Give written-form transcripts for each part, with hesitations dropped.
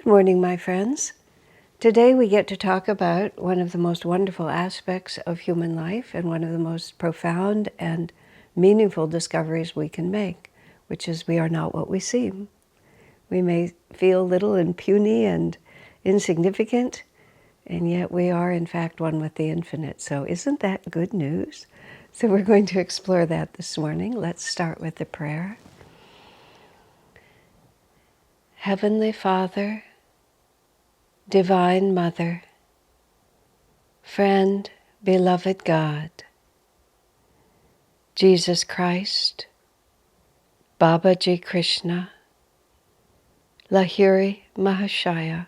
morning, my friends. Today we get to talk about one of the most wonderful aspects of human life and one of the most profound and meaningful discoveries we can make, which is we are not what we seem. We may feel little and puny and insignificant, and yet we are in fact one with the infinite. So isn't that good news? So we're going to explore that this morning. Let's start with the prayer. Heavenly Father, Divine Mother, Friend, Beloved God, Jesus Christ, Babaji Krishna, Lahiri Mahashaya,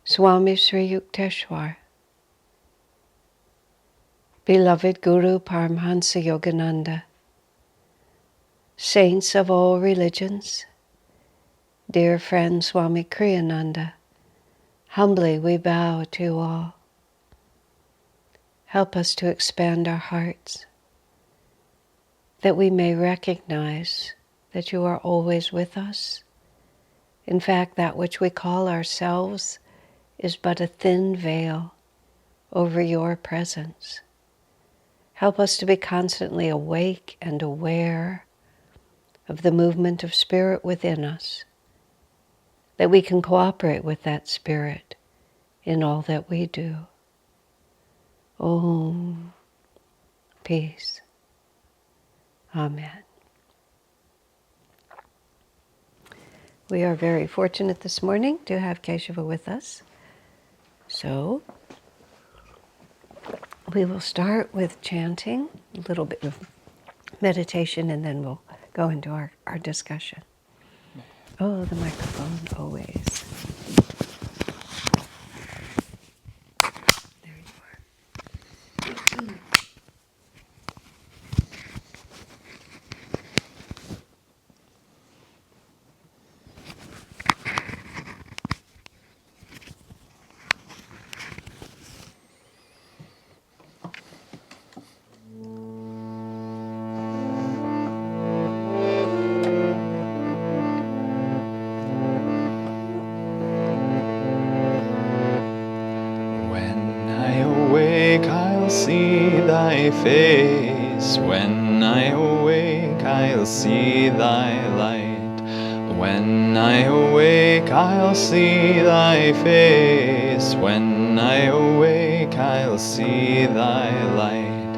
Swami Sri Yukteswar, Beloved Guru Paramhansa Yogananda, Saints of all religions, dear friend Swami Kriyananda, humbly we bow to you all. Help us to expand our hearts, that we may recognize that you are always with us. In fact, that which we call ourselves is but a thin veil over your presence. Help us to be constantly awake and aware of the movement of spirit within us, that we can cooperate with that spirit in all that we do. Om. Peace. Amen. We are very fortunate this morning to have Keshava with us. So, we will start with chanting, a little bit of meditation, and then we'll go into our discussion. Oh, the microphone, always. There you are. See thy face. When I awake, I'll see thy light. When I awake, I'll see thy face. When I awake, I'll see thy light.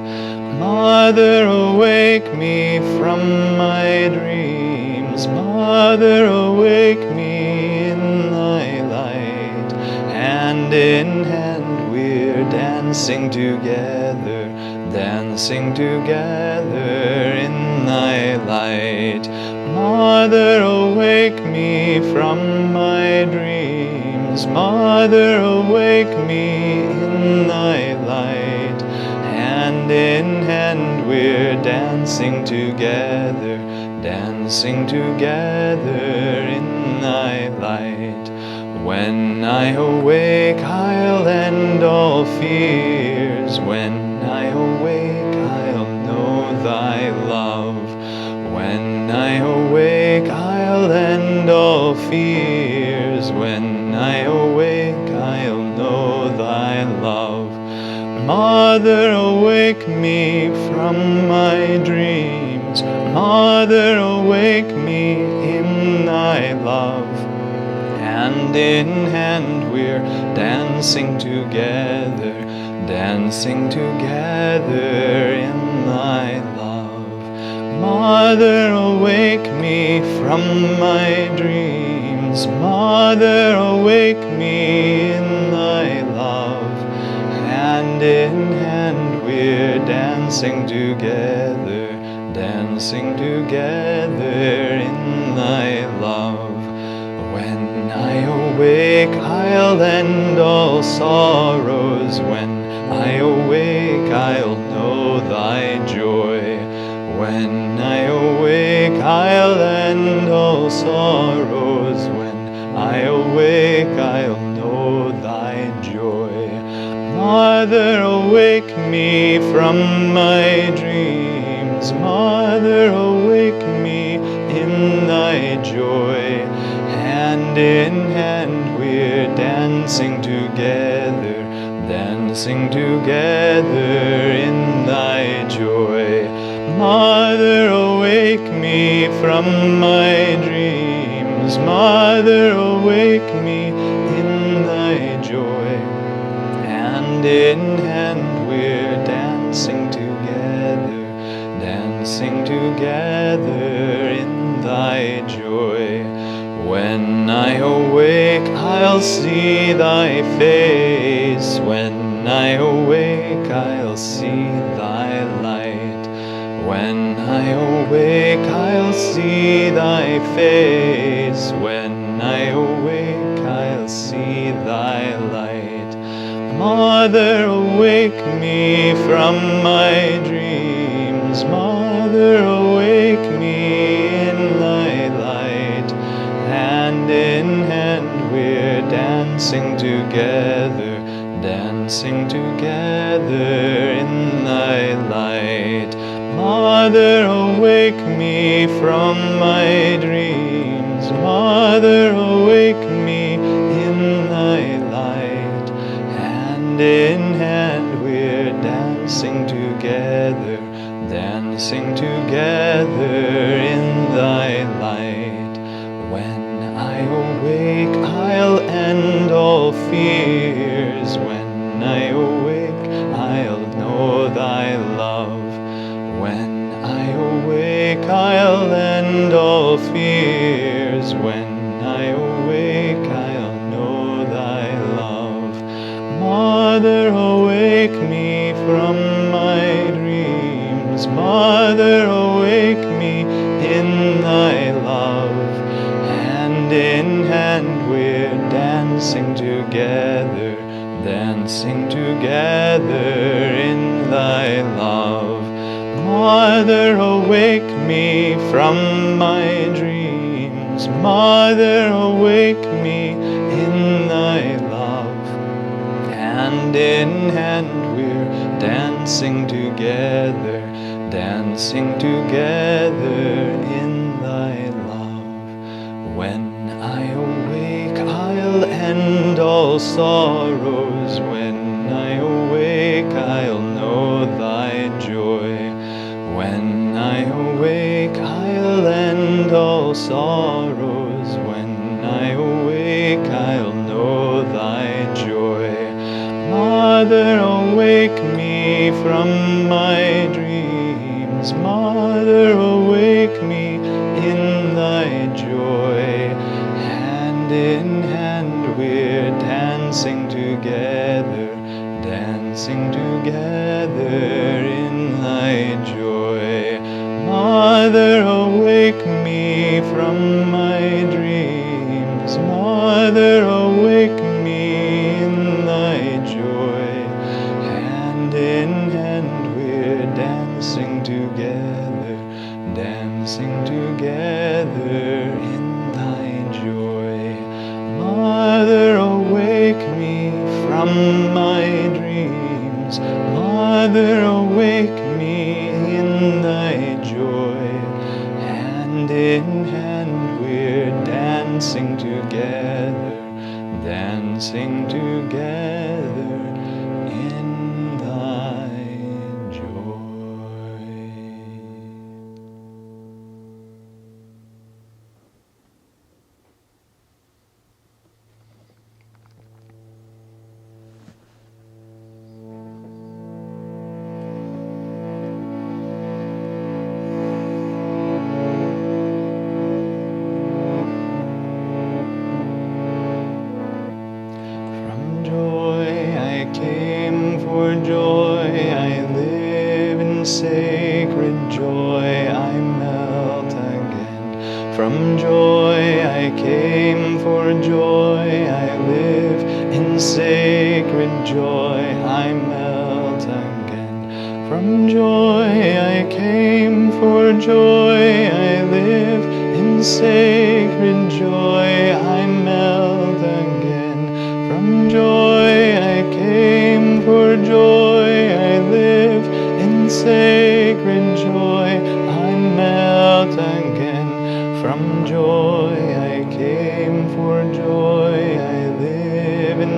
Mother, awake me from my dreams. Mother, awake me in thy light. Hand in hand we're dancing together, dancing together in thy light. Mother, awake me from my dreams. Mother, awake me in thy light. Hand in hand we're dancing together, dancing together in thy light. When I awake, I'll end all fears. When I awake, I'll know thy love. When I awake, I'll end all fears. When I awake, I'll know thy love. Mother, awake me from my dreams. Mother, awake me in thy love. Hand in hand we're dancing together, dancing together in thy love. Mother, awake me from my dreams. Mother, awake me in thy love. Hand in hand we're dancing together, dancing together in thy love. When I awake, I'll end all sorrows. When I awake, I'll know thy joy. When I awake, I'll end all sorrows. When I awake, I'll know thy joy. Mother, awake me from my dreams. Mother, awake me in thy joy. Hand in hand we're dancing together, dancing together in thy joy. Mother, awake me from my dreams. Mother, awake me in thy joy. Hand in hand we're dancing together, dancing together in thy joy. When I awake, I'll see thy face. When I awake, I'll see thy light. When I awake, I'll see thy face. When I awake, I'll see thy light. Mother, awake me from my dreams. Mother, awake me in thy light. Hand in hand we're dancing together, dancing together in thy light. Mother, awake me from my dreams. Mother, awake me in thy light. Hand in hand we're dancing together, dancing together in thy light. When I awake, I'll end all fears. When I awake, I'll know thy love. When I awake, I'll end all fears. When I awake, I'll know thy love. Mother, awake me from my dreams. Mother, awake me in thy love. Hand in hand we're dancing together, dancing together in thy love. Mother, awake me from my dreams. Mother, awake me in thy love. Hand in hand we're dancing together, dancing together in thy love. When I awake, I'll end all sorrows. When I awake, I'll know thy joy. When I awake, I'll end all sorrows. When I awake, I'll know thy joy. Mother, awake me from my dreams. Mother, awake me in thy joy. Hand in hand we're dancing together, dancing together in thy joy. Mother, awake me from my dreams. Mother, awake me in thy joy. Hand in hand we're dancing together, dancing together in thy joy. Mother, awake me from my dreams. Mother, awake me in thy joy. Hand in hand we're dancing together, dancing together in thy joy. From joy I came for joy, I live in sacred joy, I melt again. From joy I came for joy, I live in sacred joy, I melt again. From joy I came for joy, I live in sacred joy, I melt again. From joy I came for joy, I live in sacred joy, I melt again. From joy I came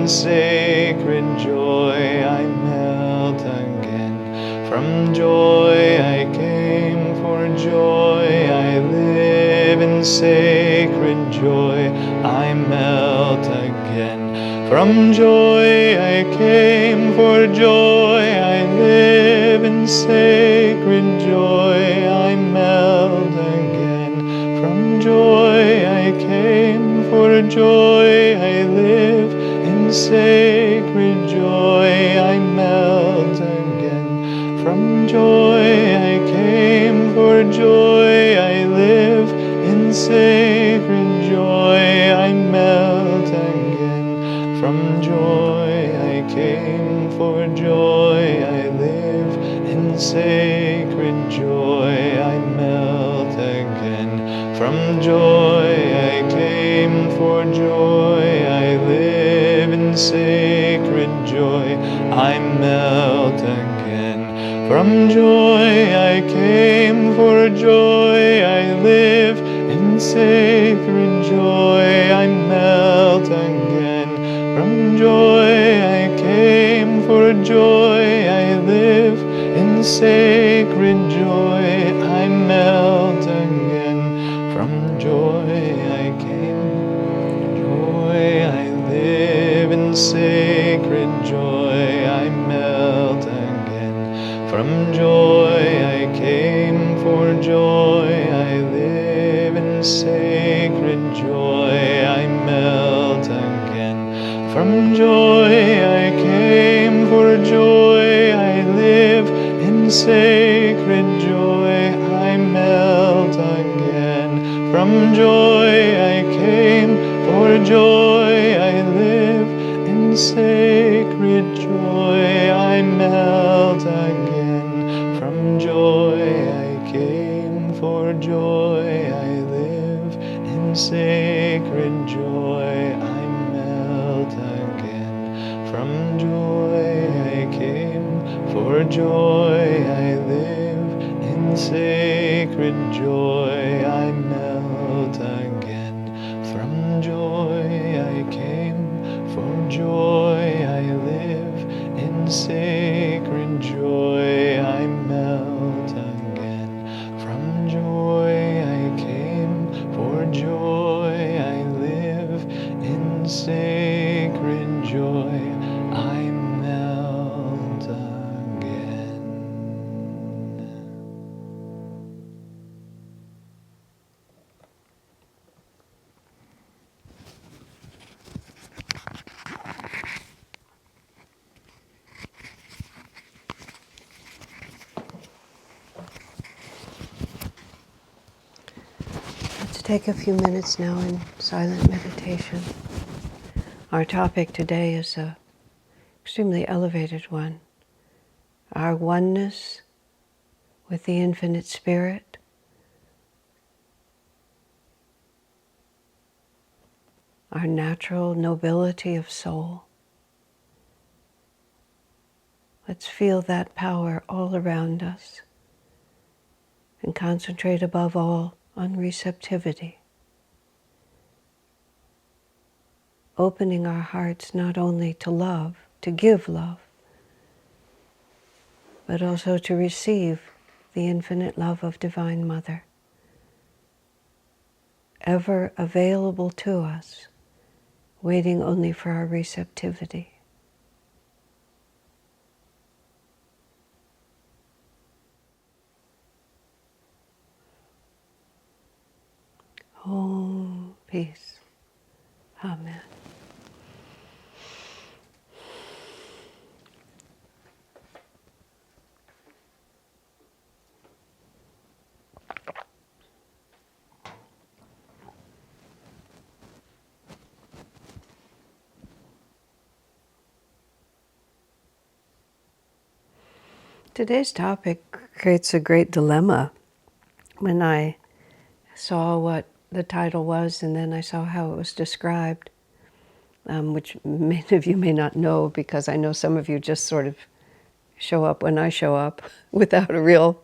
in sacred joy I melt again. From joy I came, for joy I live. In sacred joy I melt again. From joy I came, for joy I live. In sacred joy I melt again. From joy I came, for joy I live. In sacred joy I melt again. From joy I came, for joy I live. In sacred joy I melt again. From joy I came, for joy I live. In sacred joy I melt again. From joy I came, for joy I live. In sacred joy I melt again. From joy I came, for joy I live. In sacred joy I melt again. From joy I came, for joy I live. In sacred joy I melt again. From joy I came, joy I live. In sacred joy I melt again. From joy I came, for joy I live. In sacred joy I melt again. From joy I came, for joy I live. In sacred joy I melt again. From joy I came, for joy I live. In sacred joy I melt again. From joy I came, for joy I live. In sacred joy I melt again. From joy I came, for joy I live. In sacred joy I melt again. From joy I came, for joy I live. In sacred joy I melt again. From joy I came, for joy I live. In sacred joy I melt again. Let's take a few minutes now in silent meditation. Our topic today is an extremely elevated one. Our oneness with the infinite spirit, our natural nobility of soul. Let's feel that power all around us and concentrate above all on receptivity. Opening our hearts not only to love, to give love, but also to receive the infinite love of Divine Mother, ever available to us, waiting only for our receptivity. Om, peace. Amen. Today's topic creates a great dilemma. When I saw what the title was and then I saw how it was described, which many of you may not know because I know some of you just sort of show up when I show up without a real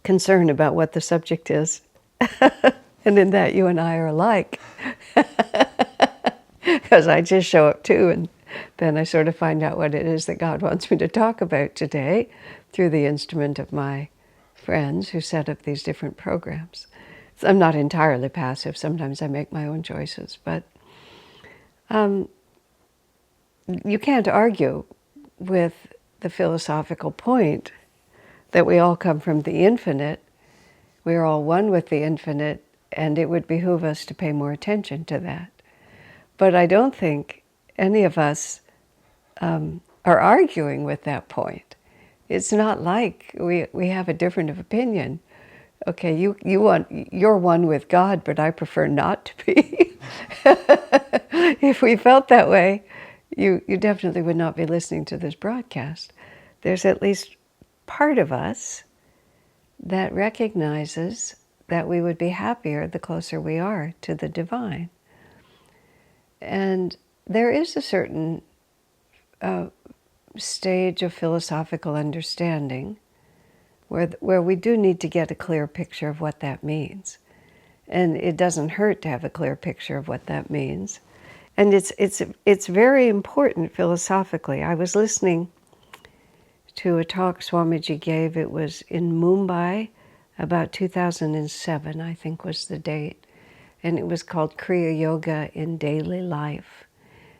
concern about what the subject is. And in that you and I are alike. because I just show up too, and then I sort of find out what it is that God wants me to talk about today through the instrument of my friends who set up these different programs. So I'm not entirely passive. Sometimes I make my own choices, but you can't argue with the philosophical point that we all come from the infinite. We are all one with the infinite, and it would behoove us to pay more attention to that. But I don't think any of us are arguing with that point. It's not like we have a different of opinion. Okay, you're one with God, but I prefer not to be. If we felt that way, you definitely would not be listening to this broadcast. There's at least part of us that recognizes that we would be happier the closer we are to the divine. And there is a certain stage of philosophical understanding where we do need to get a clear picture of what that means. And it doesn't hurt to have a clear picture of what that means. And it's very important philosophically. I was listening to a talk Swamiji gave. It was in Mumbai, about 2007, I think was the date. And it was called Kriya Yoga in Daily Life.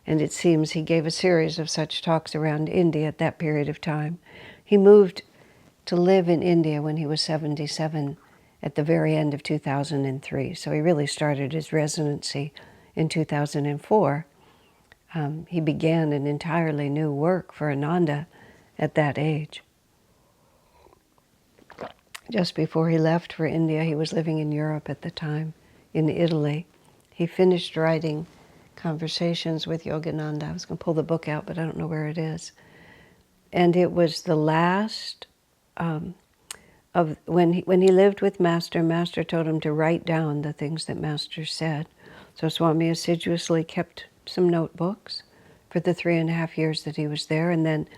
And it seems he gave a series of such talks around India at that period of time. He moved to live in India when he was 77 at the very end of 2003. So he really started his residency in 2004. He began an entirely new work for Ananda at that age. Just before he left for India, he was living in Europe at the time, in Italy. He finished writing Conversations with Yogananda. I was going to pull the book out, but I don't know where it is. And it was the last of when he lived with Master. Master told him to write down the things that Master said. So Swami assiduously kept some notebooks for the 3.5 years that he was there, and then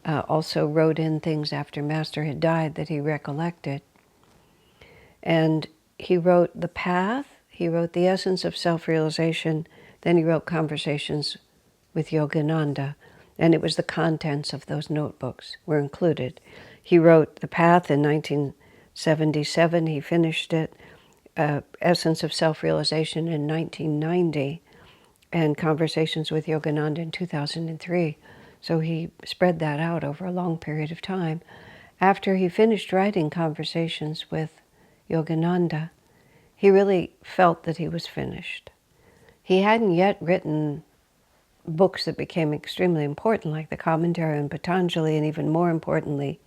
also wrote in things after Master had died that he recollected. And he wrote The Path, he wrote The Essence of Self-Realization, then he wrote Conversations with Yogananda, and it was the contents of those notebooks were included. He wrote The Path in 1977, he finished it, Essence of Self-Realization in 1990, and Conversations with Yogananda in 2003. So he spread that out over a long period of time. After he finished writing Conversations with Yogananda, he really felt that he was finished. He hadn't yet written books that became extremely important, like the commentary on Patanjali, and even more importantly,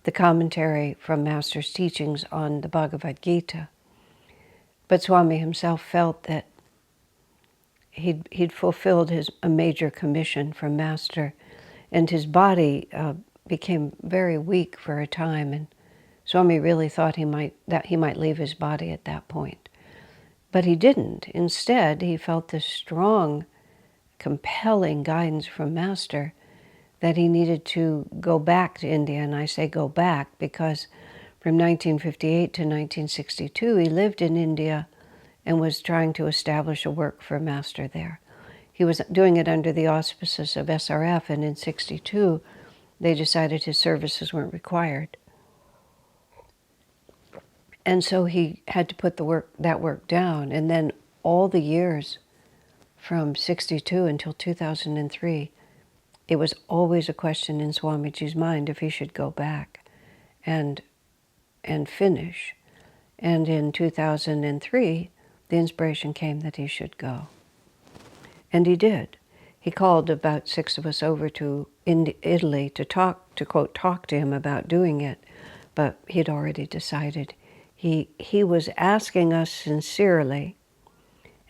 the commentary from Master's teachings on the Bhagavad Gita. But Swami himself felt that he'd fulfilled a major commission from Master, and his body became very weak for a time, and Swami really thought that he might leave his body at that point. But he didn't. Instead, he felt this strong, compelling guidance from Master that he needed to go back to India. And I say go back because from 1958 to 1962, he lived in India and was trying to establish a work for Master there. He was doing it under the auspices of SRF, and in 62, they decided his services weren't required. And so he had to put that work down. And then all the years from 62 until 2003, it was always a question in Swamiji's mind if he should go back and finish. And in 2003, the inspiration came that he should go. And he did. He called about 6 of us over to Italy to quote, talk to him about doing it, but he'd already decided. He was asking us sincerely,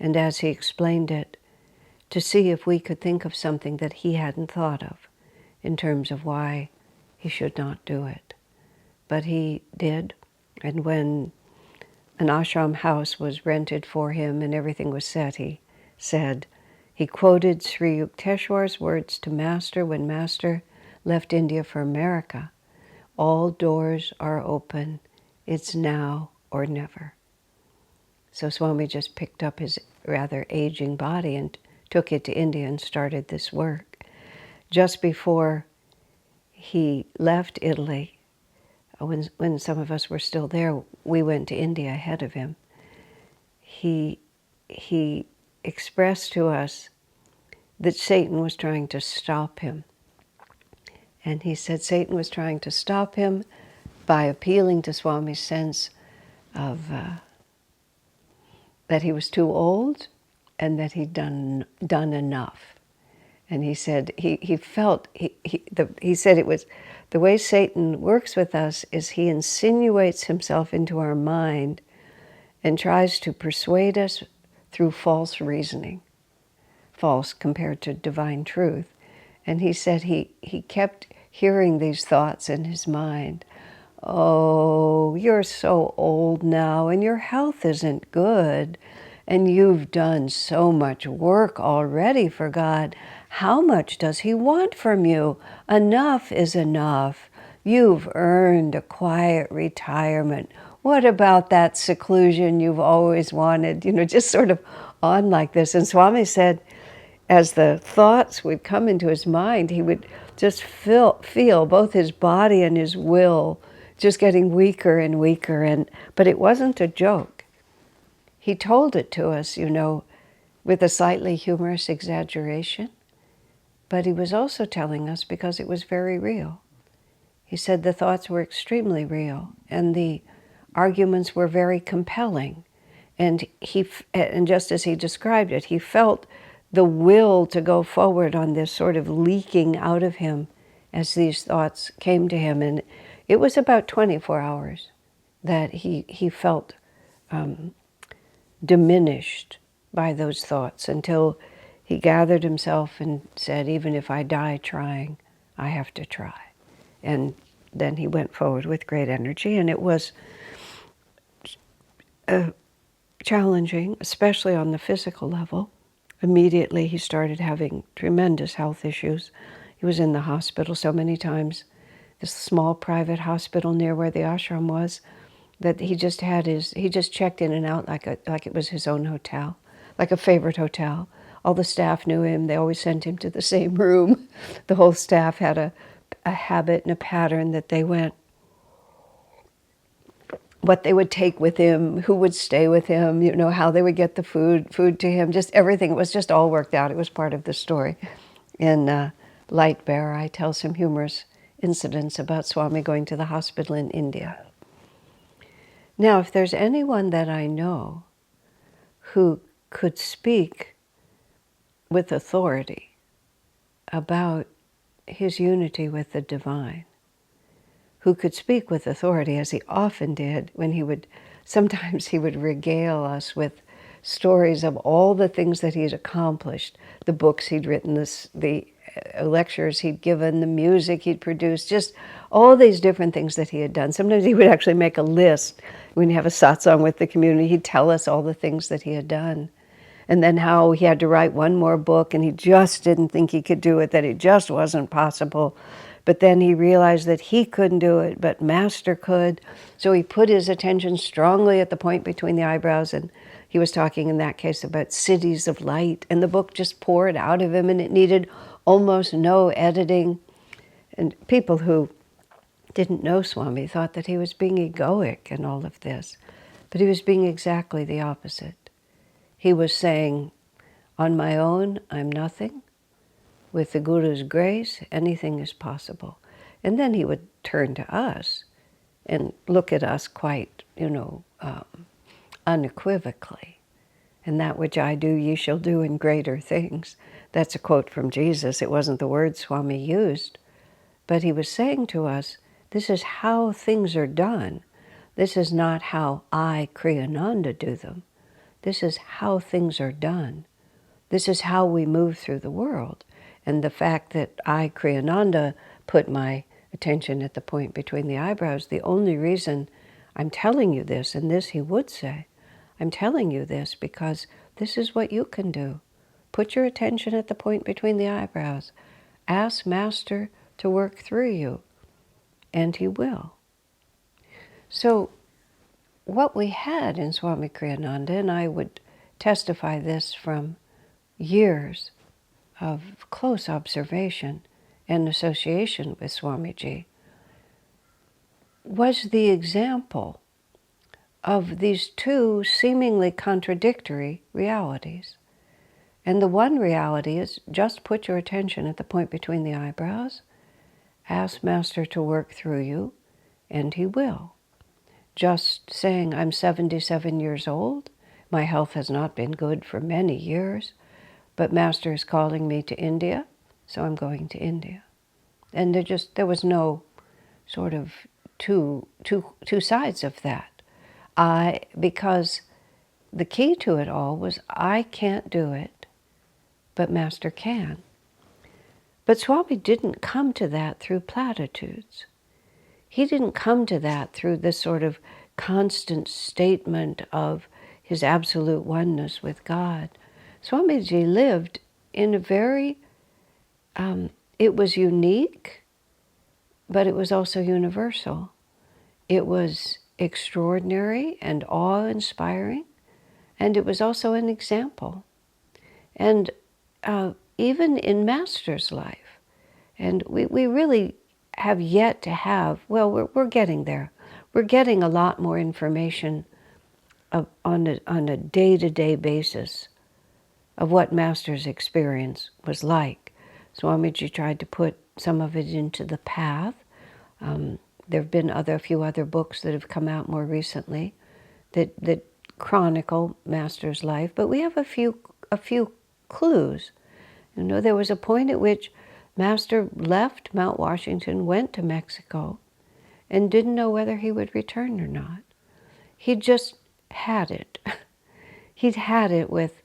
and as he explained it, to see if we could think of something that he hadn't thought of in terms of why he should not do it. But he did, and when an ashram house was rented for him and everything was set, he said, he quoted Sri Yukteswar's words to Master when Master left India for America, "All doors are open. It's now or never." So Swami just picked up his rather aging body and took it to India and started this work. Just before he left Italy, when some of us were still there, we went to India ahead of him. He expressed to us that Satan was trying to stop him. And he said Satan was trying to stop him by appealing to Swami's sense of that he was too old and that he'd done enough. And he said he felt he said it was the way Satan works with us is he insinuates himself into our mind and tries to persuade us through false reasoning, false compared to divine truth. And he said he kept hearing these thoughts in his mind. Oh, you're so old now and your health isn't good and you've done so much work already for God. How much does he want from you? Enough is enough. You've earned a quiet retirement. What about that seclusion you've always wanted? You know, just sort of on like this. And Swami said, as the thoughts would come into his mind, he would just feel both his body and his will just getting weaker and weaker. But it wasn't a joke. He told it to us, you know, with a slightly humorous exaggeration. But he was also telling us because it was very real. He said the thoughts were extremely real and the arguments were very compelling. And just as he described it, he felt the will to go forward on this sort of leaking out of him as these thoughts came to him. And it was about 24 hours that he felt diminished by those thoughts until he gathered himself and said, even if I die trying, I have to try. And then he went forward with great energy, and it was challenging, especially on the physical level. Immediately he started having tremendous health issues. He was in the hospital so many times, this small private hospital near where the ashram was, that he just checked in and out like it was his own hotel, like a favorite hotel. All the staff knew him. They always sent him to the same room. The whole staff had a habit and a pattern that they went, what they would take with him, who would stay with him, you know, how they would get the food to him, just everything. It was just all worked out. It was part of the story. In Light Bear, I tell some humorous incidents about Swami going to the hospital in India. Now, if there's anyone that I know who could speak with authority about his unity with the divine, who could speak with authority, as he often did, when sometimes he would regale us with stories of all the things that he'd accomplished, the books he'd written, the lectures he'd given, the music he'd produced, just all these different things that he had done. Sometimes he would actually make a list. When you have a satsang with the community, he'd tell us all the things that he had done. And then how he had to write one more book and he just didn't think he could do it, that it just wasn't possible. But then he realized that he couldn't do it, but Master could. So he put his attention strongly at the point between the eyebrows, and he was talking in that case about cities of light, and the book just poured out of him, and it needed almost no editing. And people who didn't know Swami thought that he was being egoic in all of this, but he was being exactly the opposite. He was saying, on my own, I'm nothing. With the Guru's grace, anything is possible. And then he would turn to us and look at us quite, unequivocally. And that which I do, ye shall do in greater things. That's a quote from Jesus. It wasn't the word Swami used. But he was saying to us, this is how things are done. This is not how I, Kriyananda, do them. This is how things are done. This is how we move through the world. And the fact that I, Kriyananda, put my attention at the point between the eyebrows, the only reason I'm telling you this, and this he would say, I'm telling you this because this is what you can do. Put your attention at the point between the eyebrows. Ask Master to work through you, and he will. So what we had in Swami Kriyananda, and I would testify this from years of close observation and association with Swamiji, was the example of these two seemingly contradictory realities. And the one reality is just put your attention at the point between the eyebrows, ask Master to work through you, and he will. Just saying, I'm 77 years old, my health has not been good for many years, but Master is calling me to India, so I'm going to India. And there was no sort of two sides of that. Because the key to it all was, I can't do it, but Master can. But Swami didn't come to that through platitudes. He didn't come to that through this sort of constant statement of his absolute oneness with God. Swamiji lived in a very, it was unique, but it was also universal. It was extraordinary and awe-inspiring, and it was also an example. And even in Master's life, and we really have yet to have, well, we're getting there. We're getting a lot more information on a day-to-day basis of what Master's experience was like. Swamiji tried to put some of it into the path. There have been a few other books that have come out more recently that chronicle Master's life, but we have a few clues. There was a point at which Master left Mount Washington, went to Mexico, and didn't know whether he would return or not. He just had it. He'd had it with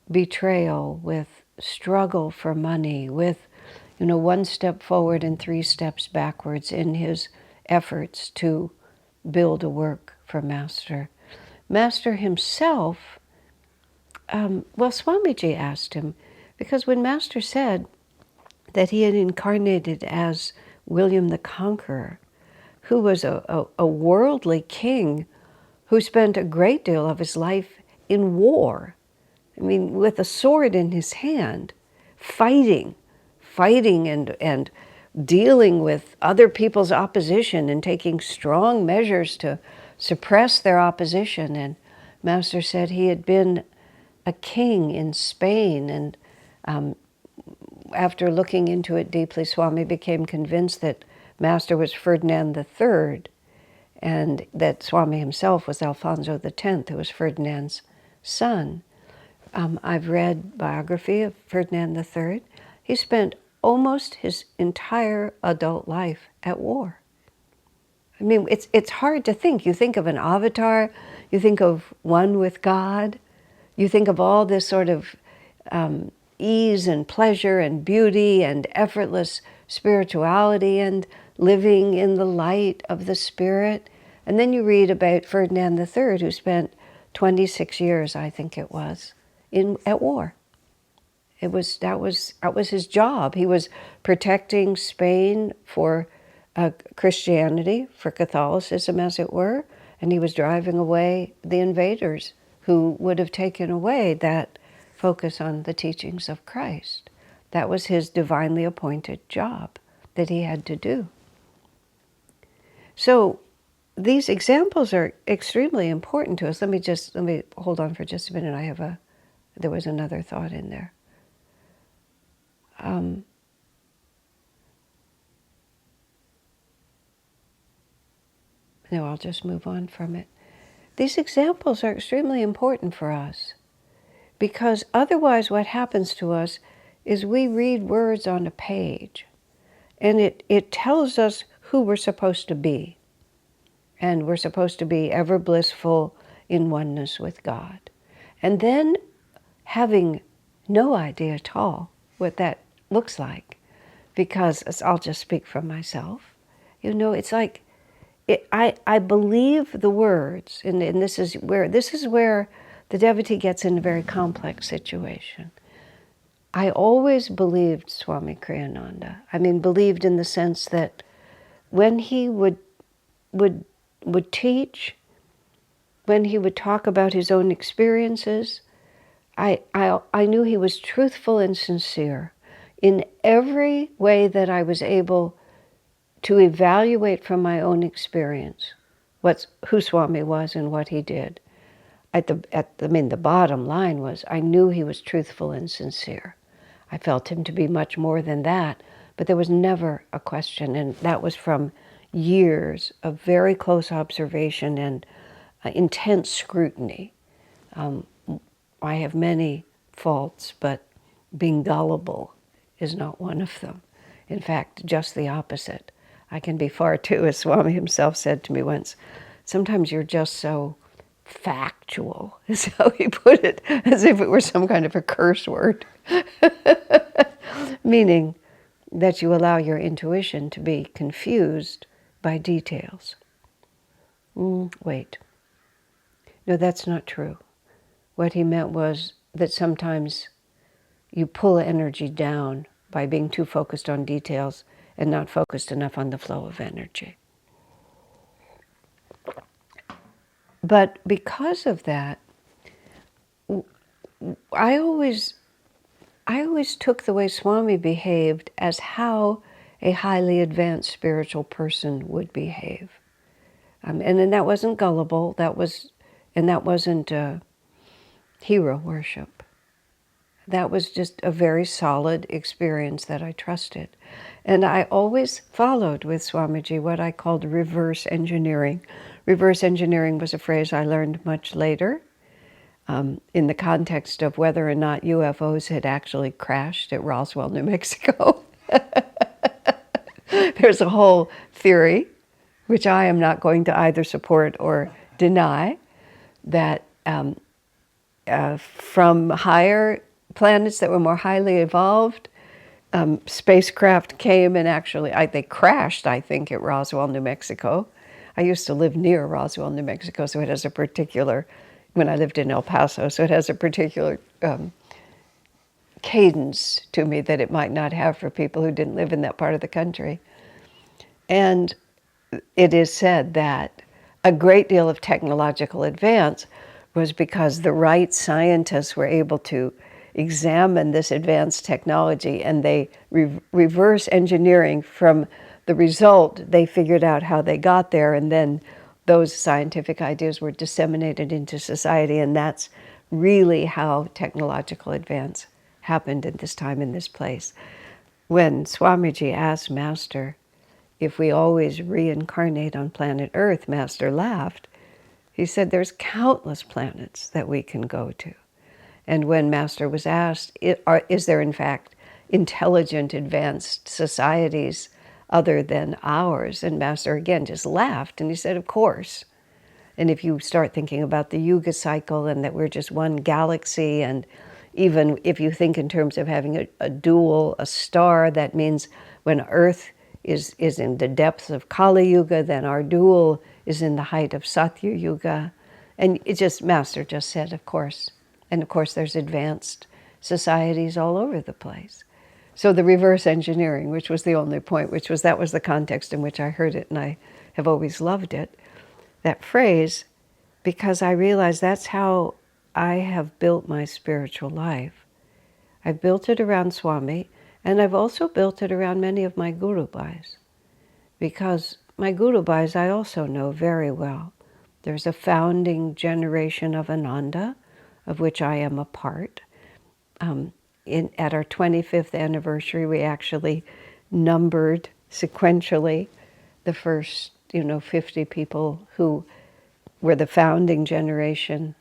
betrayal, with struggle for money, with, one step forward and 3 steps backwards in his efforts to build a work for Master. Master himself, Swamiji asked him, because when Master said that he had incarnated as William the Conqueror, who was a worldly king who spent a great deal of his life in war, with a sword in his hand, fighting and dealing with other people's opposition and taking strong measures to suppress their opposition. And Master said he had been a king in Spain, and after looking into it deeply, Swami became convinced that Master was Ferdinand III, and that Swami himself was Alfonso X, who was Ferdinand's son. I've read biography of Ferdinand III. He spent almost his entire adult life at war. It's hard to think. You think of an avatar, you think of one with God, you think of all this sort of ease and pleasure and beauty and effortless spirituality and living in the light of the Spirit. And then you read about Ferdinand III, who spent 26 years, I think it was, at war. That was his job. He was protecting Spain for Christianity, for Catholicism, as it were, and he was driving away the invaders who would have taken away that focus on the teachings of Christ. That was his divinely appointed job that he had to do. So these examples are extremely important to us. Let me hold on for just a minute. There was another thought in there. No, I'll just move on from it. These examples are extremely important for us, because otherwise what happens to us is we read words on a page, and it tells us who we're supposed to be. And we're supposed to be ever blissful in oneness with God. And then having no idea at all what that looks like, because I'll just speak for myself. It's like, I believe the words, and this is where the devotee gets in a very complex situation. I always believed Swami Kriyananda. Believed in the sense that when he would teach, when he would talk about his own experiences, I knew he was truthful and sincere in every way that I was able to evaluate from my own experience who Swami was and what he did. The bottom line was I knew he was truthful and sincere. I felt him to be much more than that, but there was never a question, and that was from years of very close observation and intense scrutiny. I have many faults, but being gullible is not one of them. In fact, just the opposite. I can be far too, as Swami himself said to me once, sometimes you're just so factual, is how he put it, as if it were some kind of a curse word. Meaning that you allow your intuition to be confused by details. Wait. No, that's not true. What he meant was that sometimes you pull energy down by being too focused on details and not focused enough on the flow of energy. But because of that, I always took the way Swami behaved as how a highly advanced spiritual person would behave. And then that wasn't gullible, that wasn't hero worship. That was just a very solid experience that I trusted. And I always followed with Swamiji what I called reverse engineering. Reverse engineering was a phrase I learned much later in the context of whether or not UFOs had actually crashed at Roswell, New Mexico. There's a whole theory, which I am not going to either support or deny, that from higher planets that were more highly evolved, spacecraft came and actually, they crashed, I think, at Roswell, New Mexico. I used to live near Roswell, New Mexico, so it has a particular, when I lived in El Paso, so it has a particular cadence to me that it might not have for people who didn't live in that part of the country. And it is said that a great deal of technological advance was because the right scientists were able to examine this advanced technology, and they reverse engineering from the result, they figured out how they got there, and then those scientific ideas were disseminated into society, and that's really how technological advance happened at this time in this place. When Swamiji asked Master if we always reincarnate on planet Earth, Master laughed. He said there's countless planets that we can go to. And when Master was asked, is there in fact intelligent, advanced societies other than ours? And Master again just laughed and he said, of course. And if you start thinking about the Yuga cycle and that we're just one galaxy, and even if you think in terms of having a dual, a star, that means when Earth is in the depths of Kali Yuga, then our dual is in the height of Satya Yuga. And it just, Master just said, of course. And of course there's advanced societies all over the place. So the reverse engineering, which was the only point, that was the context in which I heard it, and I have always loved it, that phrase, because I realized that's how I have built my spiritual life. I've built it around Swami, and I've also built it around many of my Guru Bhais, because my Guru Bhais I also know very well. There's a founding generation of Ananda, of which I am a part. At our 25th anniversary, we actually numbered sequentially the first, 50 people who were the founding generation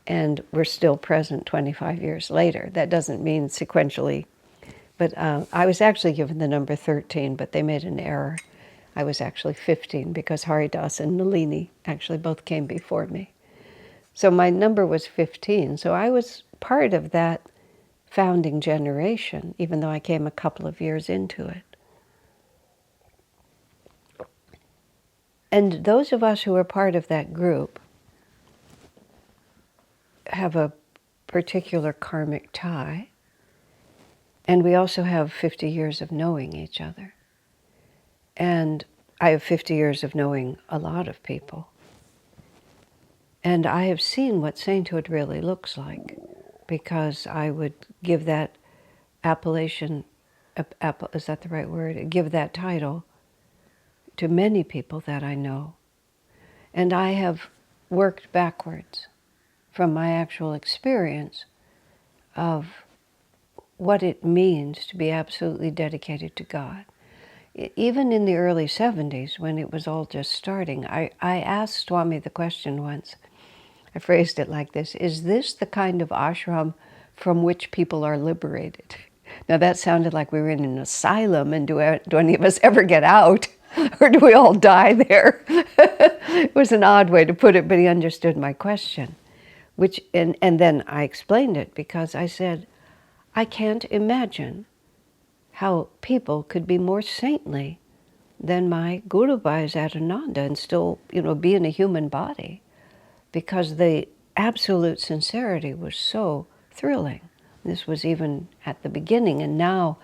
and were still present 25 years later. That doesn't mean sequentially, but I was actually given the number 13, but they made an error. I was actually 15 because Haridas and Nalini actually both came before me. So my number was 15, so I was part of that founding generation, even though I came a couple of years into it. And those of us who are part of that group have a particular karmic tie, and we also have 50 years of knowing each other. And I have 50 years of knowing a lot of people. And I have seen what sainthood really looks like. because I would give that appellation, is that the right word? Give that title to many people that I know. And I have worked backwards from my actual experience of what it means to be absolutely dedicated to God. Even in the early 70s, when it was all just starting, I asked Swami the question once. I phrased it like this: is this the kind of ashram from which people are liberated? Now that sounded like we were in an asylum, and do any of us ever get out? Or do we all die there? It was an odd way to put it, but he understood my question. And then I explained it, because I said, I can't imagine how people could be more saintly than my Guru Bhais at Ananda and still, be in a human body, because the absolute sincerity was so thrilling. This was even at the beginning, and now,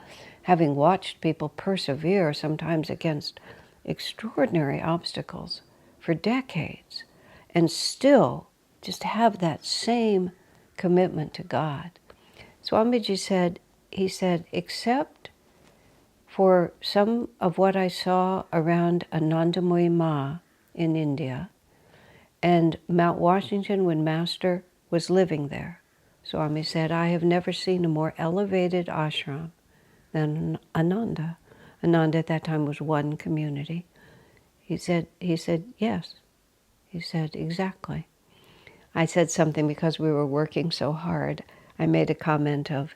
having watched people persevere sometimes against extraordinary obstacles for decades, and still just have that same commitment to God. Swamiji said, except for some of what I saw around Anandamayi Ma in India, and Mount Washington when Master was living there, Swami said, I have never seen a more elevated ashram than Ananda. Ananda at that time was one community. He said, yes. He said, exactly. I said something because we were working so hard. I made a comment of,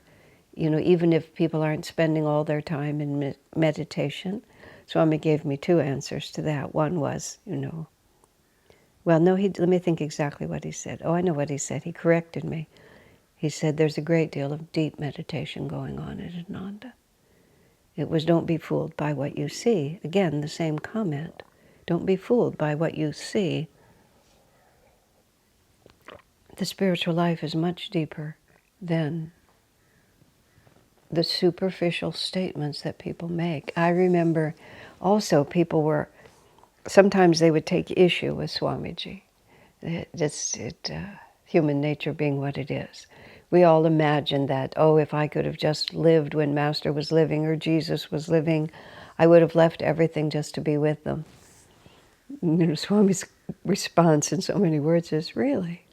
even if people aren't spending all their time in meditation. Swami gave me two answers to that. One was, well, no, let me think exactly what he said. Oh, I know what he said. He corrected me. He said, there's a great deal of deep meditation going on at Ananda. It was, don't be fooled by what you see. Again, the same comment. Don't be fooled by what you see. The spiritual life is much deeper than the superficial statements that people make. I remember also sometimes they would take issue with Swamiji. Human nature being what it is. We all imagine that, if I could have just lived when Master was living or Jesus was living, I would have left everything just to be with them. Swami's response in so many words is, really?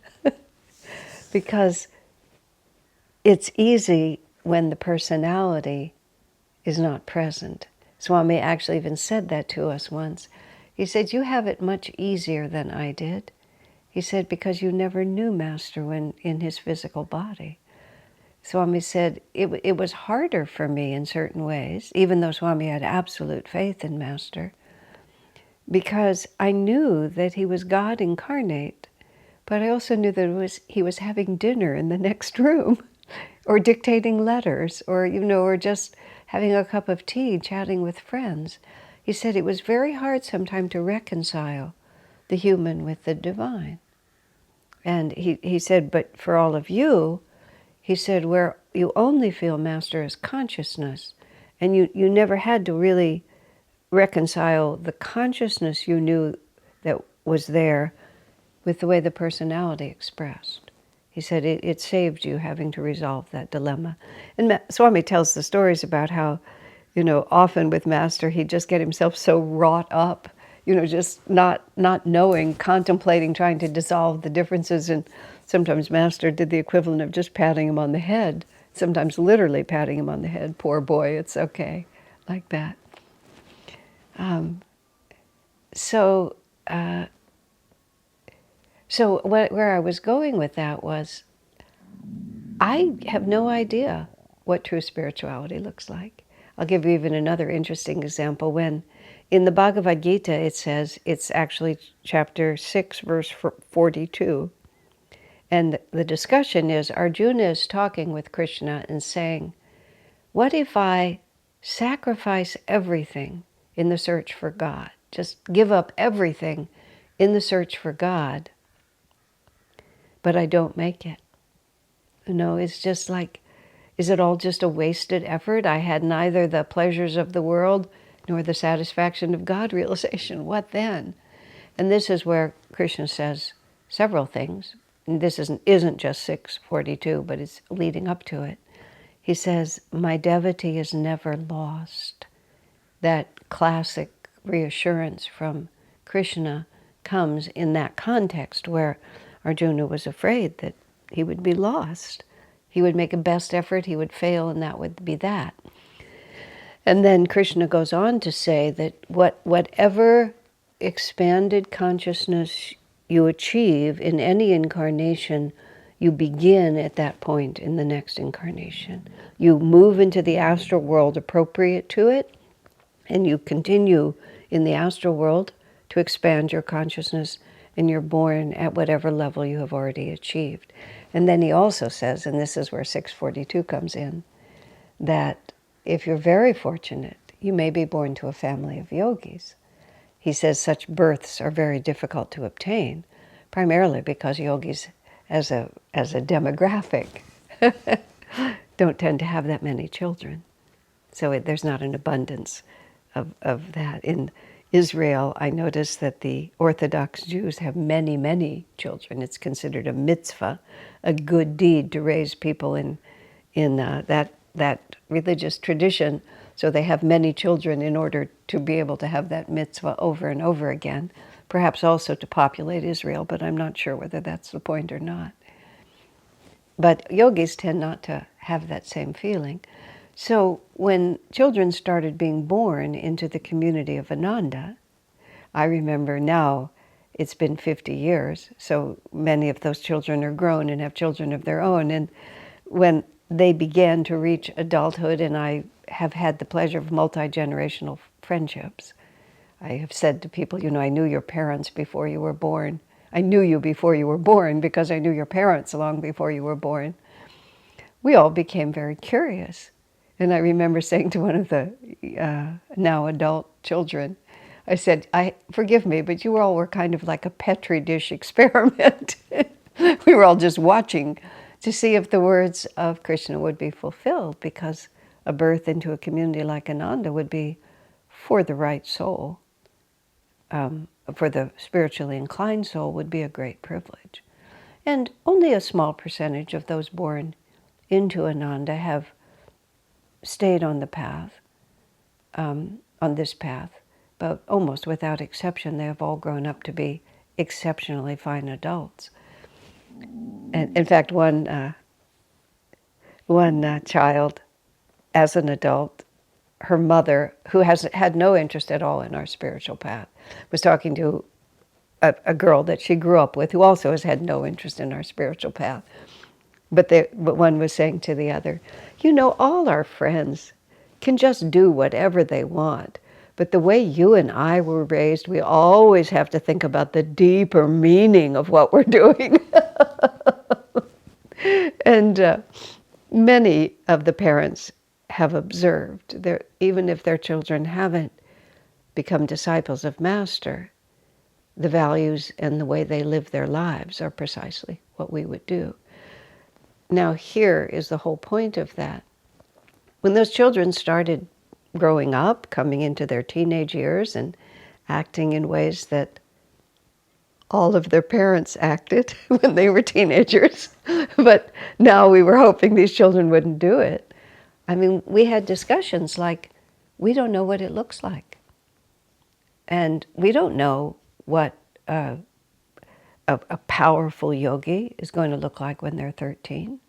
Because it's easy when the personality is not present. Swami actually even said that to us once. He said, you have it much easier than I did. He said, because you never knew Master when in his physical body. Swami said, it was harder for me in certain ways, even though Swami had absolute faith in Master, because I knew that he was God incarnate, but I also knew that he was having dinner in the next room, or dictating letters, or just having a cup of tea, chatting with friends. He said it was very hard sometimes to reconcile the human with the divine. And he said, but for all of you, he said, where you only feel Master as consciousness, and you never had to really reconcile the consciousness you knew that was there with the way the personality expressed. He said it saved you having to resolve that dilemma. And Swami tells the stories about how, often with Master, he'd just get himself so wrought up, just not knowing, contemplating, trying to dissolve the differences. And sometimes Master did the equivalent of just patting him on the head, sometimes literally patting him on the head. Poor boy, it's okay, like that. So where I was going with that was, I have no idea what true spirituality looks like. I'll give you even another interesting example. When in the Bhagavad Gita it says, it's actually chapter 6, verse 42, and the discussion is, Arjuna is talking with Krishna and saying, what if I sacrifice everything in the search for God? Just give up everything in the search for God, but I don't make it. It's just like, is it all just a wasted effort? I had neither the pleasures of the world nor the satisfaction of God realization. What then? And this is where Krishna says several things. and this isn't just 642, but it's leading up to it. He says, my devotee is never lost. That classic reassurance from Krishna comes in that context where Arjuna was afraid that he would be lost. He would make a best effort, he would fail, and that would be that. And then Krishna goes on to say that whatever expanded consciousness you achieve in any incarnation, you begin at that point in the next incarnation. You move into the astral world appropriate to it, and you continue in the astral world to expand your consciousness, and you're born at whatever level you have already achieved. And then he also says, and this is where 642 comes in, that if you're very fortunate, you may be born to a family of yogis. He says such births are very difficult to obtain, primarily because yogis, as a demographic, don't tend to have that many children. So there's not an abundance of that. In Israel, I noticed that the Orthodox Jews have many, many children. It's considered a mitzvah, a good deed to raise people in that religious tradition. So they have many children in order to be able to have that mitzvah over and over again, perhaps also to populate Israel, but I'm not sure whether that's the point or not. But yogis tend not to have that same feeling. So when children started being born into the community of Ananda, I remember now it's been 50 years, so many of those children are grown and have children of their own. And when they began to reach adulthood, and I have had the pleasure of multi-generational friendships, I have said to people, I knew your parents before you were born. I knew you before you were born because I knew your parents long before you were born. We all became very curious. And I remember saying to one of the now adult children, I said, forgive me, but you all were kind of like a Petri dish experiment. We were all just watching to see if the words of Krishna would be fulfilled, because a birth into a community like Ananda would be for the right soul, for the spiritually inclined soul, would be a great privilege. And only a small percentage of those born into Ananda have stayed on the path, on this path, but almost without exception, they have all grown up to be exceptionally fine adults. And in fact, one child, as an adult, her mother, who had no interest at all in our spiritual path, was talking to a girl that she grew up with, who also has had no interest in our spiritual path. But one was saying to the other, all our friends can just do whatever they want. But the way you and I were raised, we always have to think about the deeper meaning of what we're doing. And many of the parents have observed, even if their children haven't become disciples of Master, the values and the way they live their lives are precisely what we would do. Now, here is the whole point of that. When those children started growing up, coming into their teenage years and acting in ways that all of their parents acted when they were teenagers, but now we were hoping these children wouldn't do it. I mean, we had discussions like, we don't know what it looks like. And we don't know what a powerful yogi is going to look like when they're 13.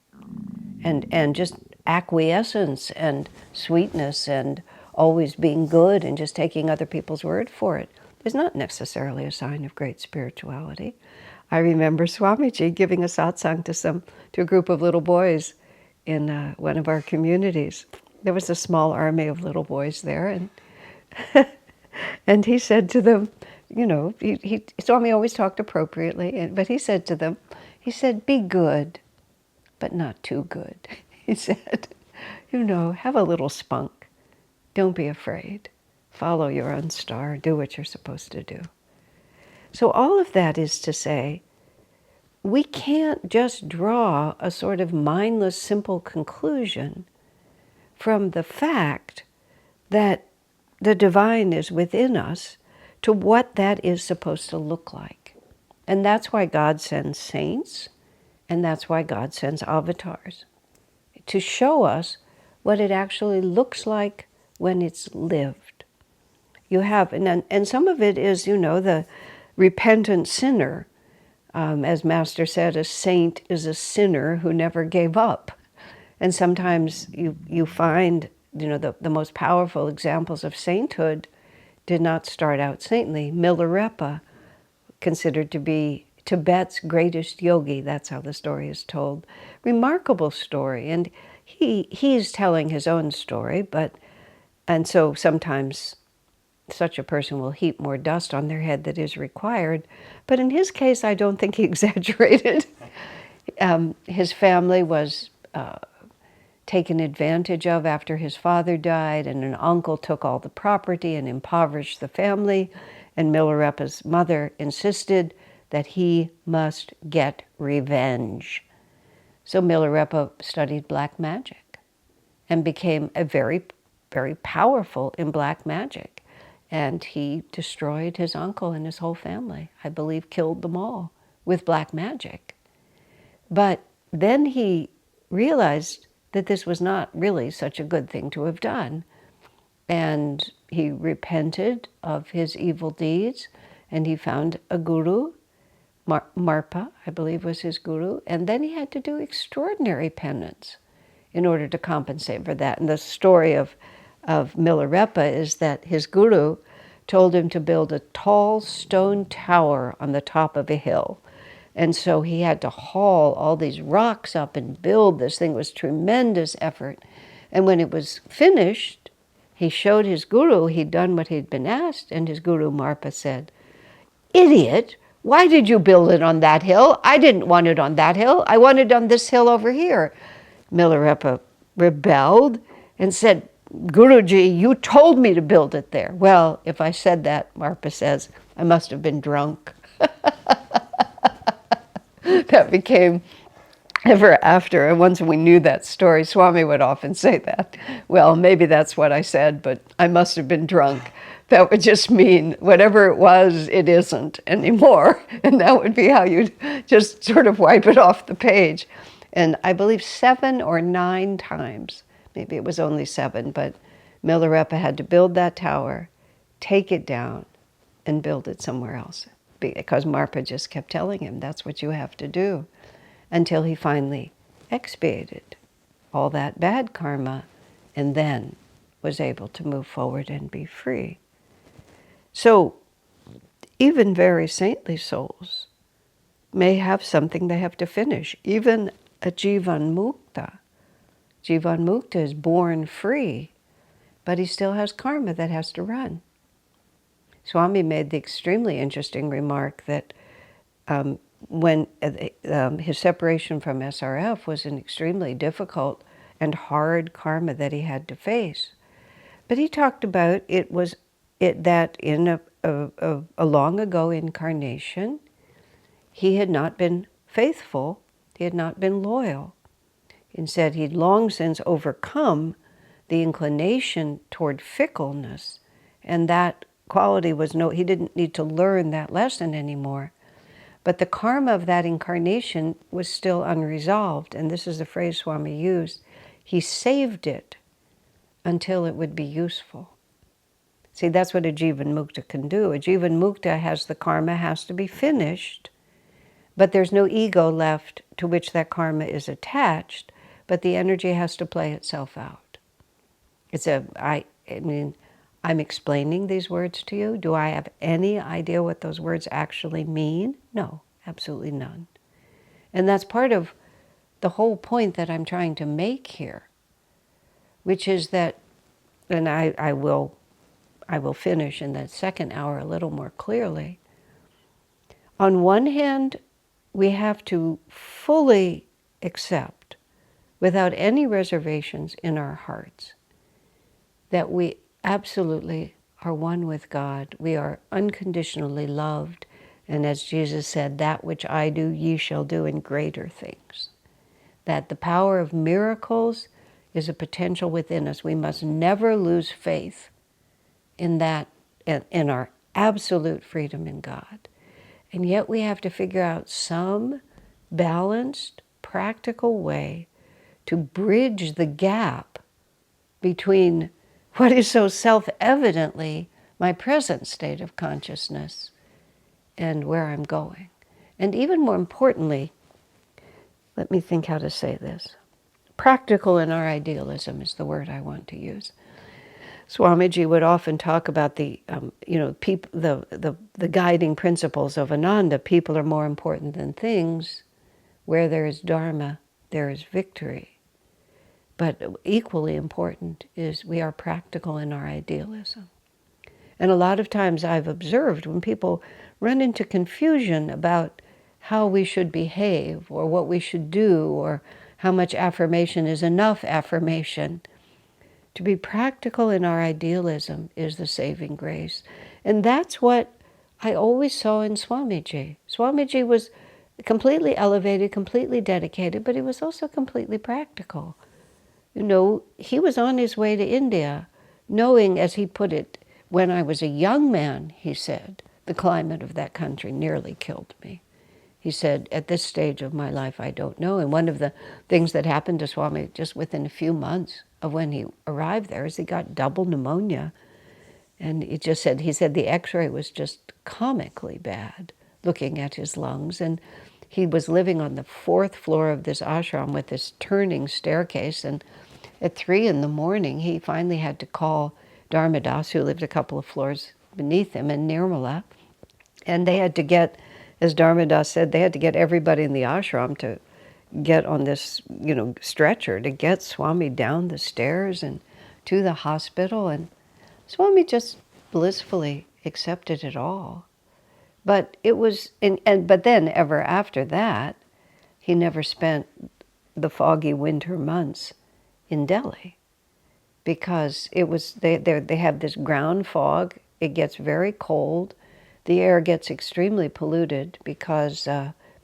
And just acquiescence and sweetness and always being good and just taking other people's word for it is not necessarily a sign of great spirituality. I remember Swamiji giving a satsang to a group of little boys in one of our communities. There was a small army of little boys there, and and he said to them, Swami always talked appropriately, but he said to them, be good, but not too good. He said, have a little spunk. Don't be afraid. Follow your own star. Do what you're supposed to do. So all of that is to say, we can't just draw a sort of mindless, simple conclusion from the fact that the divine is within us to what that is supposed to look like. And that's why God sends saints. And that's why God sends avatars, to show us what it actually looks like when it's lived. You have, and some of it is, the repentant sinner. As Master said, a saint is a sinner who never gave up. And sometimes you find, the most powerful examples of sainthood did not start out saintly. Milarepa, considered to be Tibet's greatest yogi, that's how the story is told. Remarkable story. And he's telling his own story, and so sometimes such a person will heap more dust on their head than is required. But in his case, I don't think he exaggerated. His family was taken advantage of after his father died, and an uncle took all the property and impoverished the family, and Milarepa's mother insisted that he must get revenge. So Milarepa studied black magic and became a very, very powerful in black magic. And he destroyed his uncle and his whole family. I believe killed them all with black magic. But then he realized that this was not really such a good thing to have done. And he repented of his evil deeds, and he found a guru, Marpa, I believe was his guru, and then he had to do extraordinary penance in order to compensate for that. And the story of Milarepa is that his guru told him to build a tall stone tower on the top of a hill. And so he had to haul all these rocks up and build this thing. It was tremendous effort. And when it was finished, he showed his guru he'd done what he'd been asked, and his guru Marpa said, "Idiot, why did you build it on that hill? I didn't want it on that hill. I wanted it on this hill over here." Milarepa rebelled and said, "Guruji, you told me to build it there." "Well, if I said that," Marpa says, "I must have been drunk." That became ever after. And once we knew that story, Swami would often say that. "Well, maybe that's what I said, but I must have been drunk." That would just mean whatever it was, it isn't anymore. And that would be how you'd just sort of wipe it off the page. And I believe 7 or 9 times, maybe it was only 7, but Milarepa had to build that tower, take it down, and build it somewhere else. Because Marpa just kept telling him, that's what you have to do, until he finally expiated all that bad karma and then was able to move forward and be free. So even very saintly souls may have something they have to finish. Even a Jivan Mukta. Jivan Mukta is born free, but he still has karma that has to run. Swami made the extremely interesting remark that when his separation from SRF was an extremely difficult and hard karma that he had to face. But he talked about that in a long ago incarnation, he had not been faithful, he had not been loyal. Instead, he'd long since overcome the inclination toward fickleness, and that quality was he didn't need to learn that lesson anymore. But the karma of that incarnation was still unresolved, and this is the phrase Swami used. He saved it until it would be useful. See, that's what a Jivan Mukta can do. A Jivan Mukta has the karma, has to be finished, but there's no ego left to which that karma is attached, but the energy has to play itself out. I'm explaining these words to you. Do I have any idea what those words actually mean? No, absolutely none. And that's part of the whole point that I'm trying to make here, which is that, and I will finish in that second hour a little more clearly. On one hand, we have to fully accept, without any reservations in our hearts, that we absolutely are one with God. We are unconditionally loved. And as Jesus said, that which I do, ye shall do in greater things. That the power of miracles is a potential within us. We must never lose faith in that, in our absolute freedom in God. And yet we have to figure out some balanced practical way to bridge the gap between what is so self-evidently my present state of consciousness and where I'm going. And even more importantly, let me think how to say this. Practical in our idealism is the word I want to use. Swamiji would often talk about the guiding principles of Ananda. People are more important than things. Where there is dharma, there is victory. But equally important is we are practical in our idealism. And a lot of times I've observed when people run into confusion about how we should behave or what we should do or how much affirmation is enough affirmation, to be practical in our idealism is the saving grace. And that's what I always saw in Swamiji. Swamiji was completely elevated, completely dedicated, but he was also completely practical. You know, he was on his way to India, knowing, as he put it, when I was a young man, he said, the climate of that country nearly killed me. He said, at this stage of my life, I don't know. And one of the things that happened to Swami just within a few months of when he arrived there is he got double pneumonia. And he said the x-ray was just comically bad, looking at his lungs. And he was living on the 4th floor of this ashram with this turning staircase. And at 3 a.m, he finally had to call Dharmadas, who lived a couple of floors beneath him, in Nirmala. And they had to get, as Dharmadas said, they had to get everybody in the ashram to get on this, stretcher to get Swami down the stairs and to the hospital. And Swami just blissfully accepted it all. But it was, but then ever after that, he never spent the foggy winter months in Delhi, because it was they have this ground fog. It gets very cold. The air gets extremely polluted because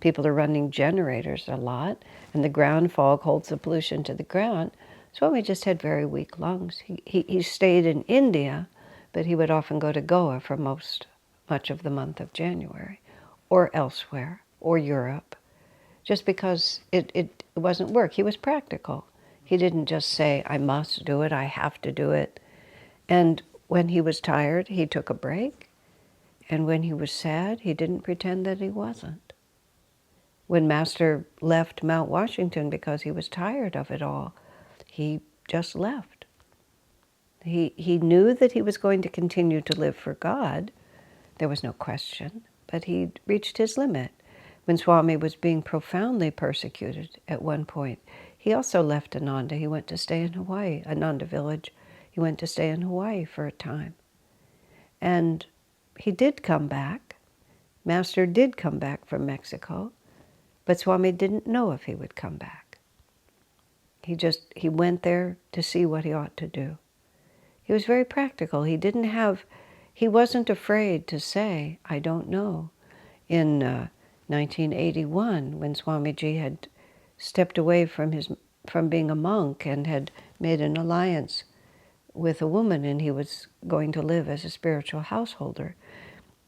people are running generators a lot, and the ground fog holds the pollution to the ground. Swami just had very weak lungs. He stayed in India, but he would often go to Goa for much of the month of January, or elsewhere, or Europe, just because it wasn't work. He was practical. He didn't just say, I must do it, I have to do it. And when he was tired, he took a break. And when he was sad, he didn't pretend that he wasn't. When Master left Mount Washington because he was tired of it all, he just left. He knew that he was going to continue to live for God. There was no question, but he'd reached his limit. When Swami was being profoundly persecuted at one point, he also left Ananda. He went to stay in Hawaii, Ananda village. He went to stay in Hawaii for a time. And he did come back. Master did come back from Mexico, but Swami didn't know if he would come back. He went there to see what he ought to do. He was very practical. He wasn't afraid to say, I don't know. In 1981, when Swamiji had stepped away from being a monk and had made an alliance with a woman, and he was going to live as a spiritual householder.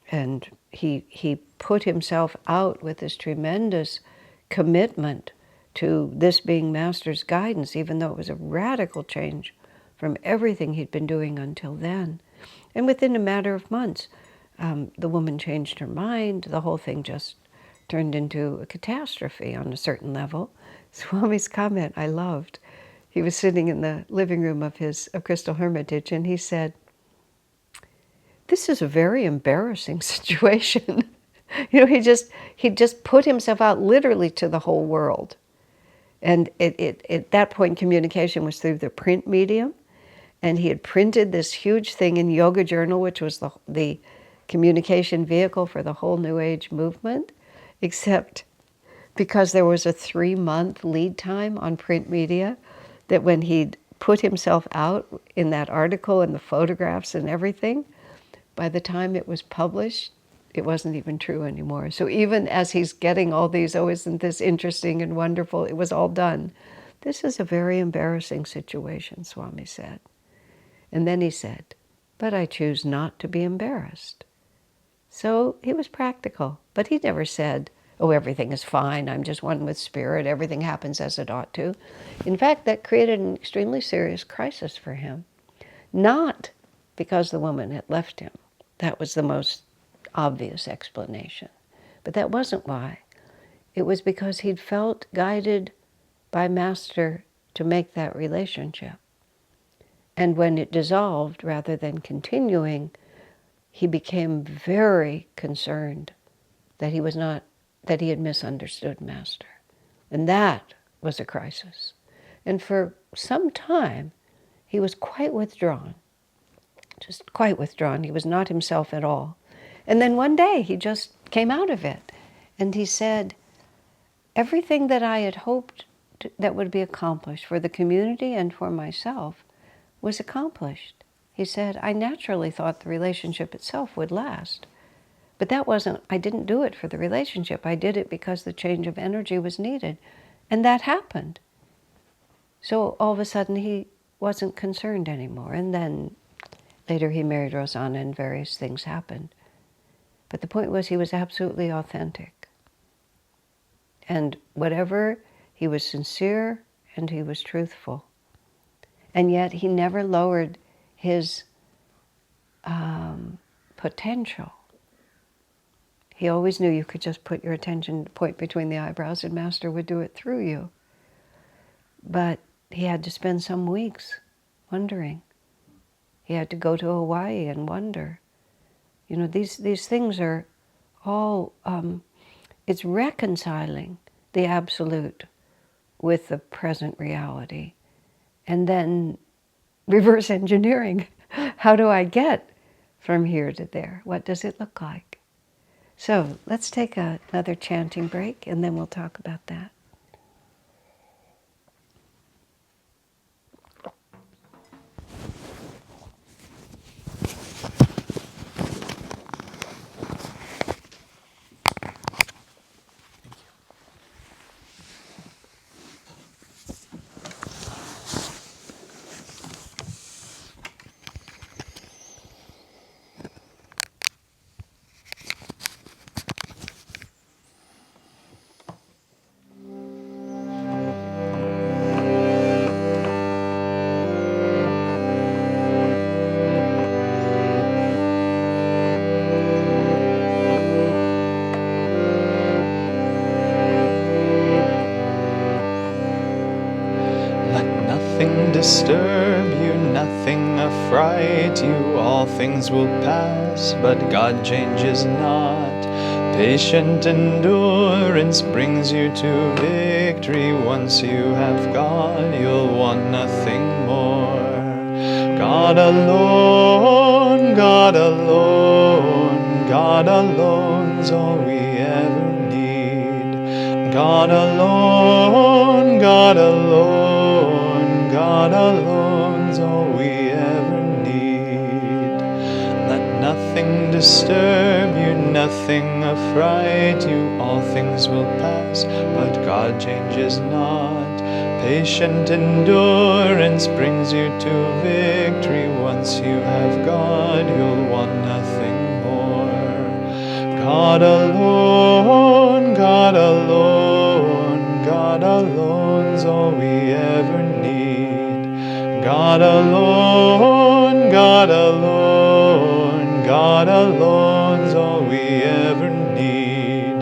And he put himself out with this tremendous commitment to this being Master's guidance, even though it was a radical change from everything he'd been doing until then. And within a matter of months, the woman changed her mind. The whole thing just turned into a catastrophe on a certain level. Swami's comment I loved. He was sitting in the living room of Crystal Hermitage, and he said, this is a very embarrassing situation. He just put himself out literally to the whole world. And at that point, communication was through the print medium. And he had printed this huge thing in Yoga Journal, which was the communication vehicle for the whole New Age movement, except because there was a 3-month lead time on print media, that when he'd put himself out in that article and the photographs and everything, by the time it was published, it wasn't even true anymore. So even as he's getting all these, oh, isn't this interesting and wonderful, it was all done. This is a very embarrassing situation, Swami said. And then he said, but I choose not to be embarrassed. So he was practical, but he never said, oh, everything is fine, I'm just one with spirit, everything happens as it ought to. In fact, that created an extremely serious crisis for him. Not because the woman had left him. That was the most obvious explanation. But that wasn't why. It was because he'd felt guided by Master to make that relationship. And when it dissolved, rather than continuing, he became very concerned that he had misunderstood Master. And that was a crisis. And for some time, he was quite withdrawn, just quite withdrawn. He was not himself at all. And then one day, he just came out of it. And he said, everything that I had hoped that would be accomplished for the community and for myself was accomplished. He said, I naturally thought the relationship itself would last. But that wasn't, I didn't do it for the relationship. I did it because the change of energy was needed. And that happened. So all of a sudden he wasn't concerned anymore. And then later he married Rosanna and various things happened. But the point was he was absolutely authentic. And whatever, he was sincere and he was truthful. And yet he never lowered his potential. He always knew you could just put your attention point between the eyebrows and Master would do it through you. But he had to spend some weeks wondering. He had to go to Hawaii and wonder. You know, these things are all, it's reconciling the absolute with the present reality. And then reverse engineering. How do I get from here to there? What does it look like? So let's take another chanting break and then we'll talk about that. Disturb you, nothing affright you, all things will pass, but God changes not. Patient endurance brings you to victory. Once you have God, you'll want nothing more. God alone, God alone, God alone's all we ever need. God alone, God alone, God alone's all we ever need. Let nothing disturb you, nothing affright you, all things will pass, but God changes not. Patient endurance brings you to victory. Once you have God, you'll want nothing more. God alone, God alone, God alone's all we ever need. God alone, God alone, God alone's all we ever need.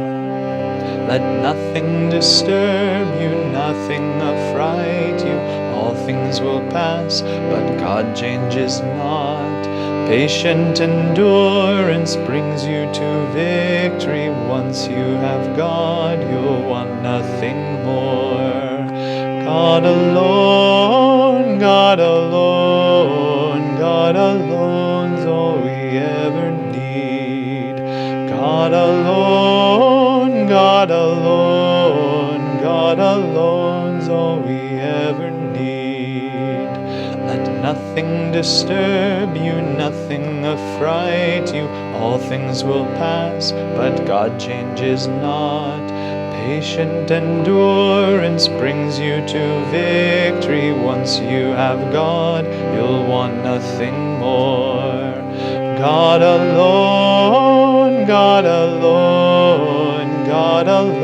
Let nothing disturb you, nothing affright you, all things will pass, but God changes not. Patient endurance brings you to victory. Once you have God, you'll want nothing more. God alone, God alone, God alone's all we ever need. God alone, God alone, God alone's all we ever need. Let nothing disturb you, nothing affright you, all things will pass, but God changes not. Patient endurance brings you to victory. Once you have God, you'll want nothing more. God alone, God alone, God alone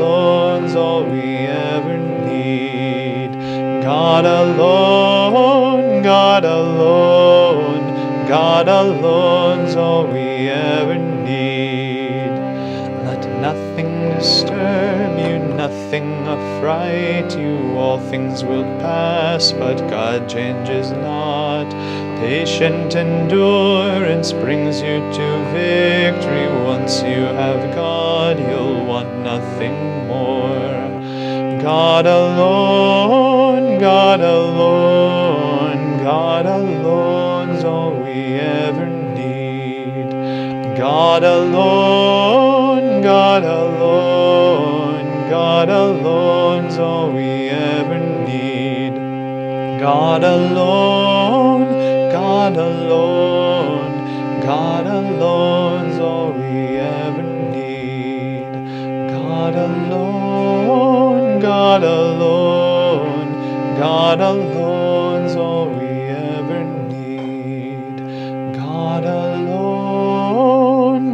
God alone, God alone, God alone's all we ever need. Let nothing disturb you, nothing affright you. All things will pass, but God changes not. Patient endurance brings you to victory. Once you have God, you'll want nothing more. God alone, God alone, God alone's all we ever need. God alone, God alone, God alone's all we ever need. God alone, God alone, God alone's all we ever need. God alone, God alone, God alone's all we ever need. God alone,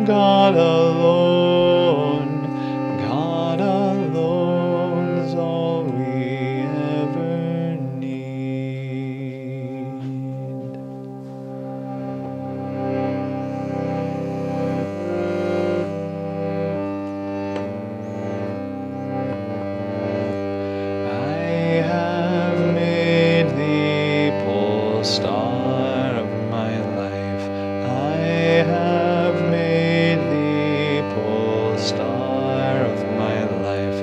God alone, God alone's all we ever need. I have made thee pole star of my life. I have made thee pole star of my life.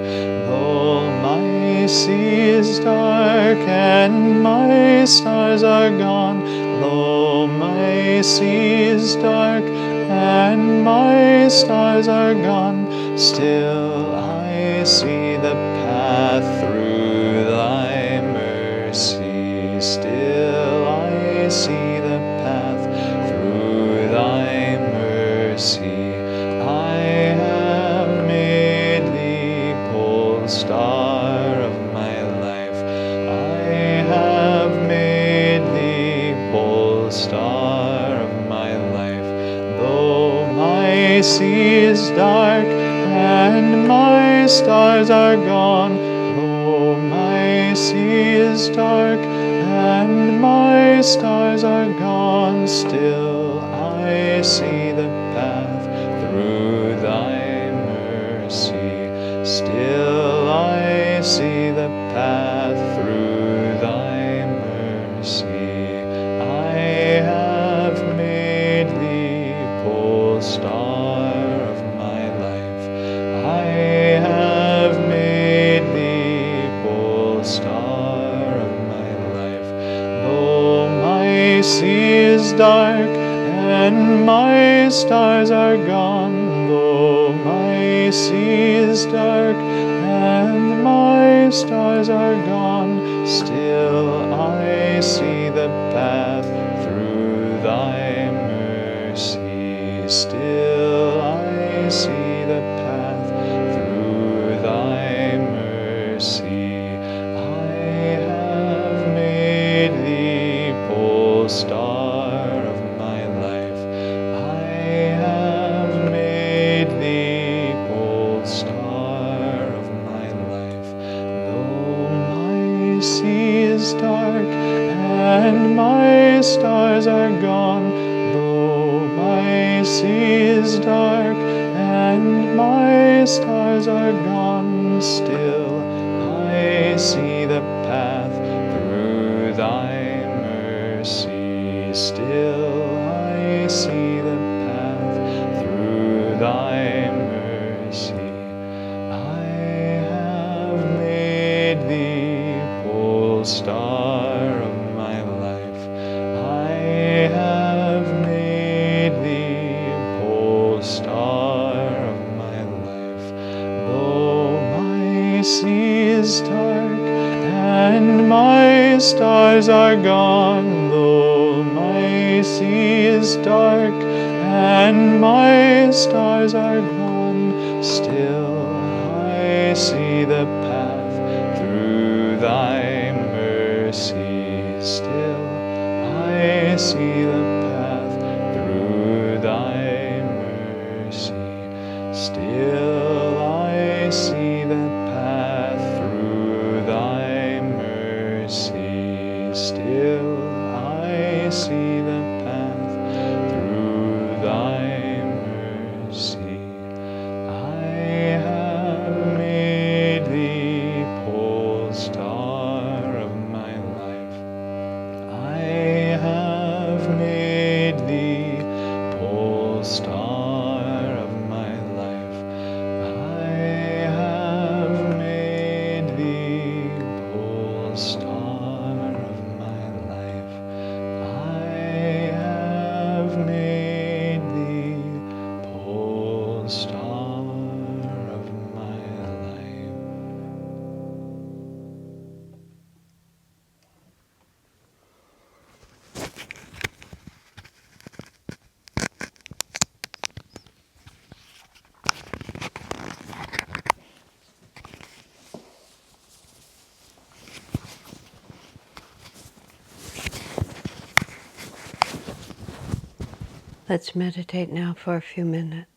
Though my sea is dark and my stars are gone, though my sea is dark and my stars are gone, still I see the path through thy mercy. Still I see the path through thy mercy. I have made thee pole star of my life. I have made thee pole star of my life. Though my sea is dark and my stars are gone, though my sea is dark and my stars are gone, still I see the path through thy mercy. Still I see the path through thy mercy. I have made thee pole star of my life. I have made thee pole star of my life. Though my sea is dark and my stars are gone, though my sea is dark and my stars are gone, still I see the path through thy mercy. Still I see the path through thy mercy. I have made thee pole star of my life. I have made thee pole star of my life. Though my sea is dark and my stars are gone, though my sea is dark and my stars are gone, still I see the path through thy mercy. Still I see the path through thy mercy. I have made thee pole star of my life. I have made thee pole star of my life. Though my sea is dark and my stars are gone, though my sea is dark and my stars are gone, still I see the path through thy mercy. Still I see the path through thy mercy. Still I see the path through thy mercy. star of my life. Let's meditate now for a few minutes.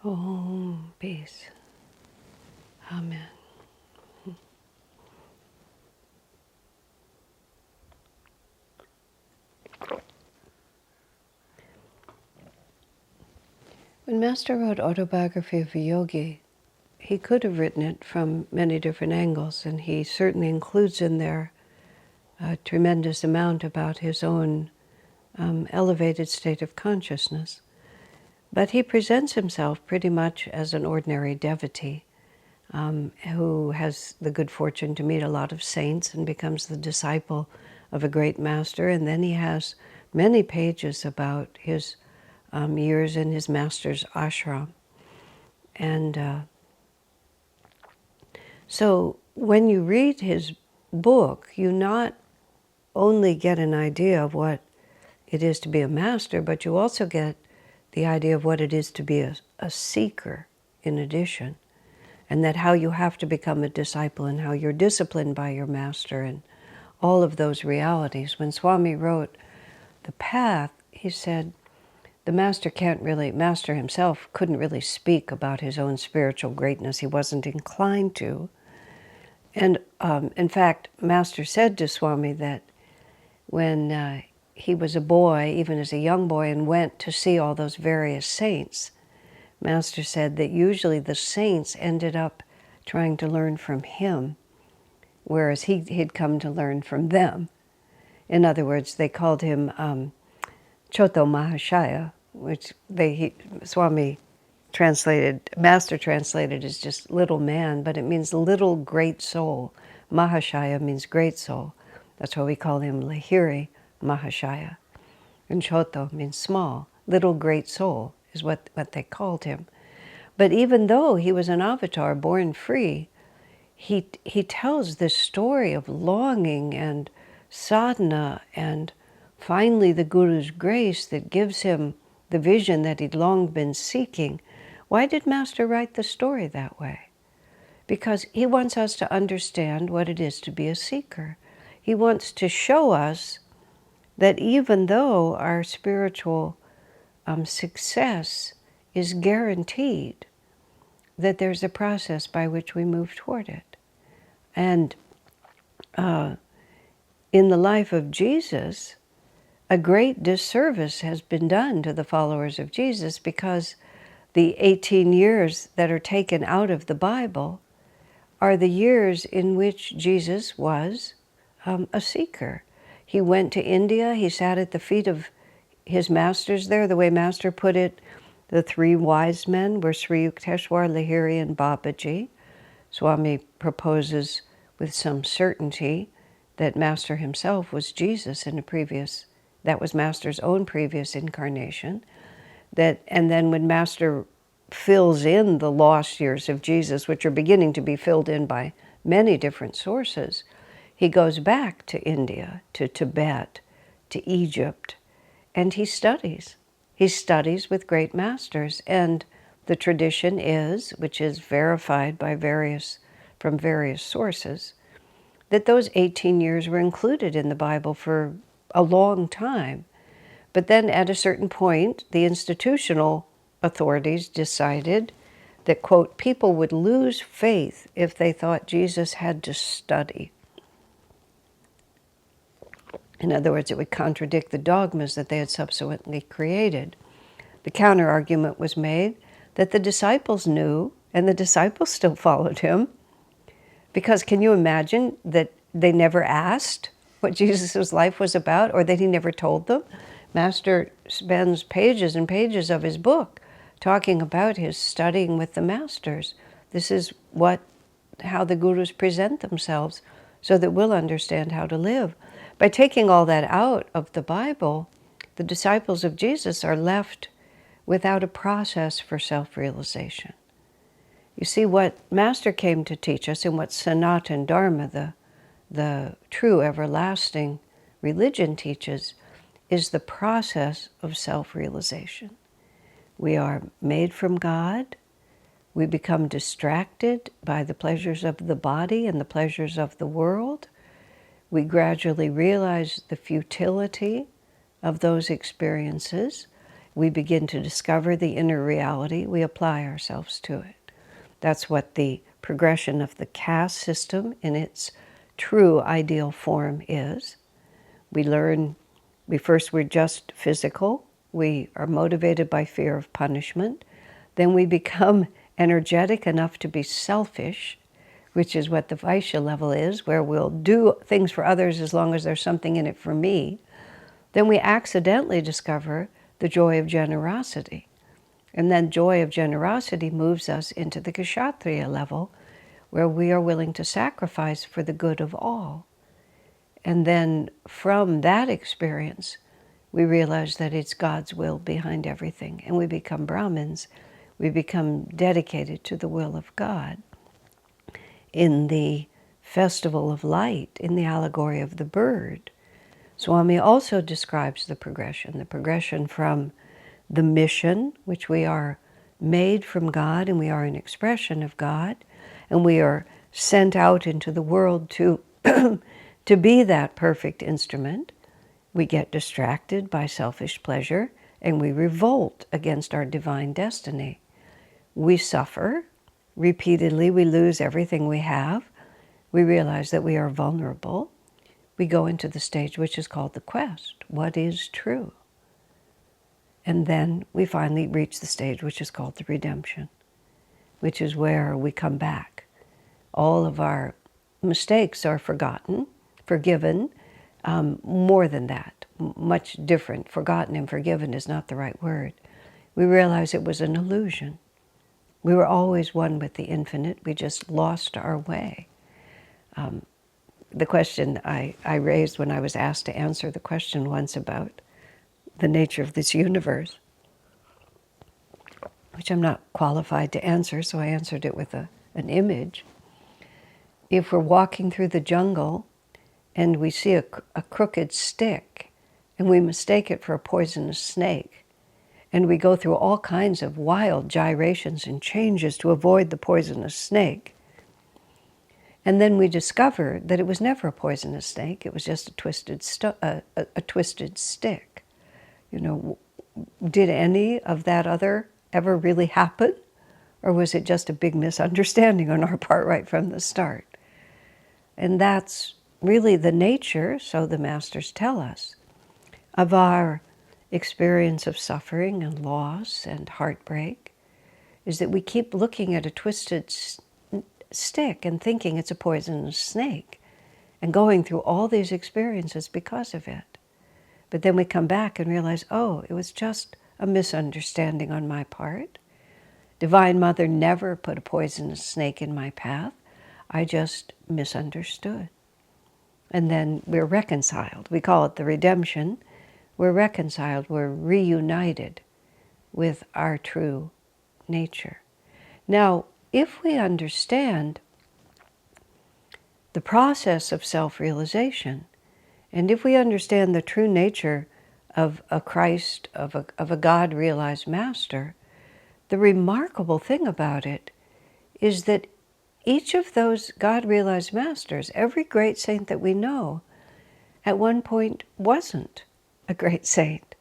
Om, peace. Amen. When Master wrote Autobiography of a Yogi, he could have written it from many different angles, and he certainly includes in there a tremendous amount about his own elevated state of consciousness. But he presents himself pretty much as an ordinary devotee who has the good fortune to meet a lot of saints and becomes the disciple of a great master. And then he has many pages about his years in his master's ashram. And so when you read his book, you not only get an idea of what it is to be a master, but you also get the idea of what it is to be a seeker in addition. And that how you have to become a disciple and how you're disciplined by your master and all of those realities. When Swami wrote The Path, he said the master himself couldn't really speak about his own spiritual greatness. He wasn't inclined to. And in fact, Master said to Swami that when he was a boy, even as a young boy, and went to see all those various saints, Master said that usually the saints ended up trying to learn from him, whereas he'd come to learn from them. In other words, they called him Choto Mahashaya, which Swami translated, Master translated as just little man, but it means little great soul. Mahashaya means great soul. That's why we call him Lahiri Mahashaya. And Choto means small. Little great soul is what they called him. But even though he was an avatar born free, he tells this story of longing and sadhana and finally the Guru's grace that gives him the vision that he'd long been seeking. Why did Master write the story that way? Because he wants us to understand what it is to be a seeker. He wants to show us that even though our spiritual success is guaranteed, that there's a process by which we move toward it. And in the life of Jesus, a great disservice has been done to the followers of Jesus because the 18 years that are taken out of the Bible are the years in which Jesus was a seeker. He went to India, he sat at the feet of his masters there. The way Master put it, the three wise men were Sri Yukteswar, Lahiri, and Babaji. Swami proposes with some certainty that Master himself was Jesus in that was Master's own previous incarnation. And then when Master fills in the lost years of Jesus, which are beginning to be filled in by many different sources, he goes back to India, to Tibet, to Egypt, and he studies. He studies with great masters, and the tradition is, which is verified by from various sources, that those 18 years were included in the Bible for a long time. But then at a certain point, the institutional authorities decided that, quote, people would lose faith if they thought Jesus had to study. In other words, it would contradict the dogmas that they had subsequently created. The counter-argument was made that the disciples knew, and the disciples still followed him. Because can you imagine that they never asked what Jesus' life was about, or that he never told them? Master spends pages and pages of his book talking about his studying with the masters. This is how the gurus present themselves so that we'll understand how to live. By taking all that out of the Bible, the disciples of Jesus are left without a process for self-realization. You see, what Master came to teach us and what Sanatan Dharma, the true everlasting religion, teaches is the process of self-realization. We are made from God. We become distracted by the pleasures of the body and the pleasures of the world. We gradually realize the futility of those experiences. We begin to discover the inner reality. We apply ourselves to it. That's what the progression of the caste system in its true ideal form is. We're just physical. We are motivated by fear of punishment. Then we become energetic enough to be selfish, which is what the Vaishya level is, where we'll do things for others as long as there's something in it for me. Then we accidentally discover the joy of generosity. And then joy of generosity moves us into the Kshatriya level, where we are willing to sacrifice for the good of all. And then from that experience, we realize that it's God's will behind everything. And we become Brahmins. We become dedicated to the will of God. In the festival of light, in the allegory of the bird, Swami also describes the progression from the mission, which we are made from God and we are an expression of God, and we are sent out into the world to, to be that perfect instrument. We get distracted by selfish pleasure and we revolt against our divine destiny. We suffer repeatedly, we lose everything we have. We realize that we are vulnerable. We go into the stage which is called the quest. What is true? And then we finally reach the stage which is called the redemption, which is where we come back. All of our mistakes are forgotten, forgiven. More than that, much different. Forgotten and forgiven is not the right word. We realize it was an illusion. We were always one with the infinite. We just lost our way. The question I raised when I was asked to answer the question once about the nature of this universe, which I'm not qualified to answer, so I answered it with an image. If we're walking through the jungle and we see a crooked stick and we mistake it for a poisonous snake, and we go through all kinds of wild gyrations and changes to avoid the poisonous snake, and then we discover that it was never a poisonous snake, it was just a twisted stick. You know, did any of that other ever really happen? Or was it just a big misunderstanding on our part right from the start? And that's really the nature, so the masters tell us, of our experience of suffering and loss and heartbreak, is that we keep looking at a twisted stick and thinking it's a poisonous snake and going through all these experiences because of it. But then we come back and realize, oh, it was just a misunderstanding on my part. Divine Mother never put a poisonous snake in my path. I just misunderstood. And then we're reconciled. We call it the redemption. We're reconciled. We're reunited with our true nature. Now, if we understand the process of self-realization, and if we understand the true nature of a Christ, of a God-realized master, the remarkable thing about it is that each of those God-realized masters, every great saint that we know, at one point wasn't a great saint.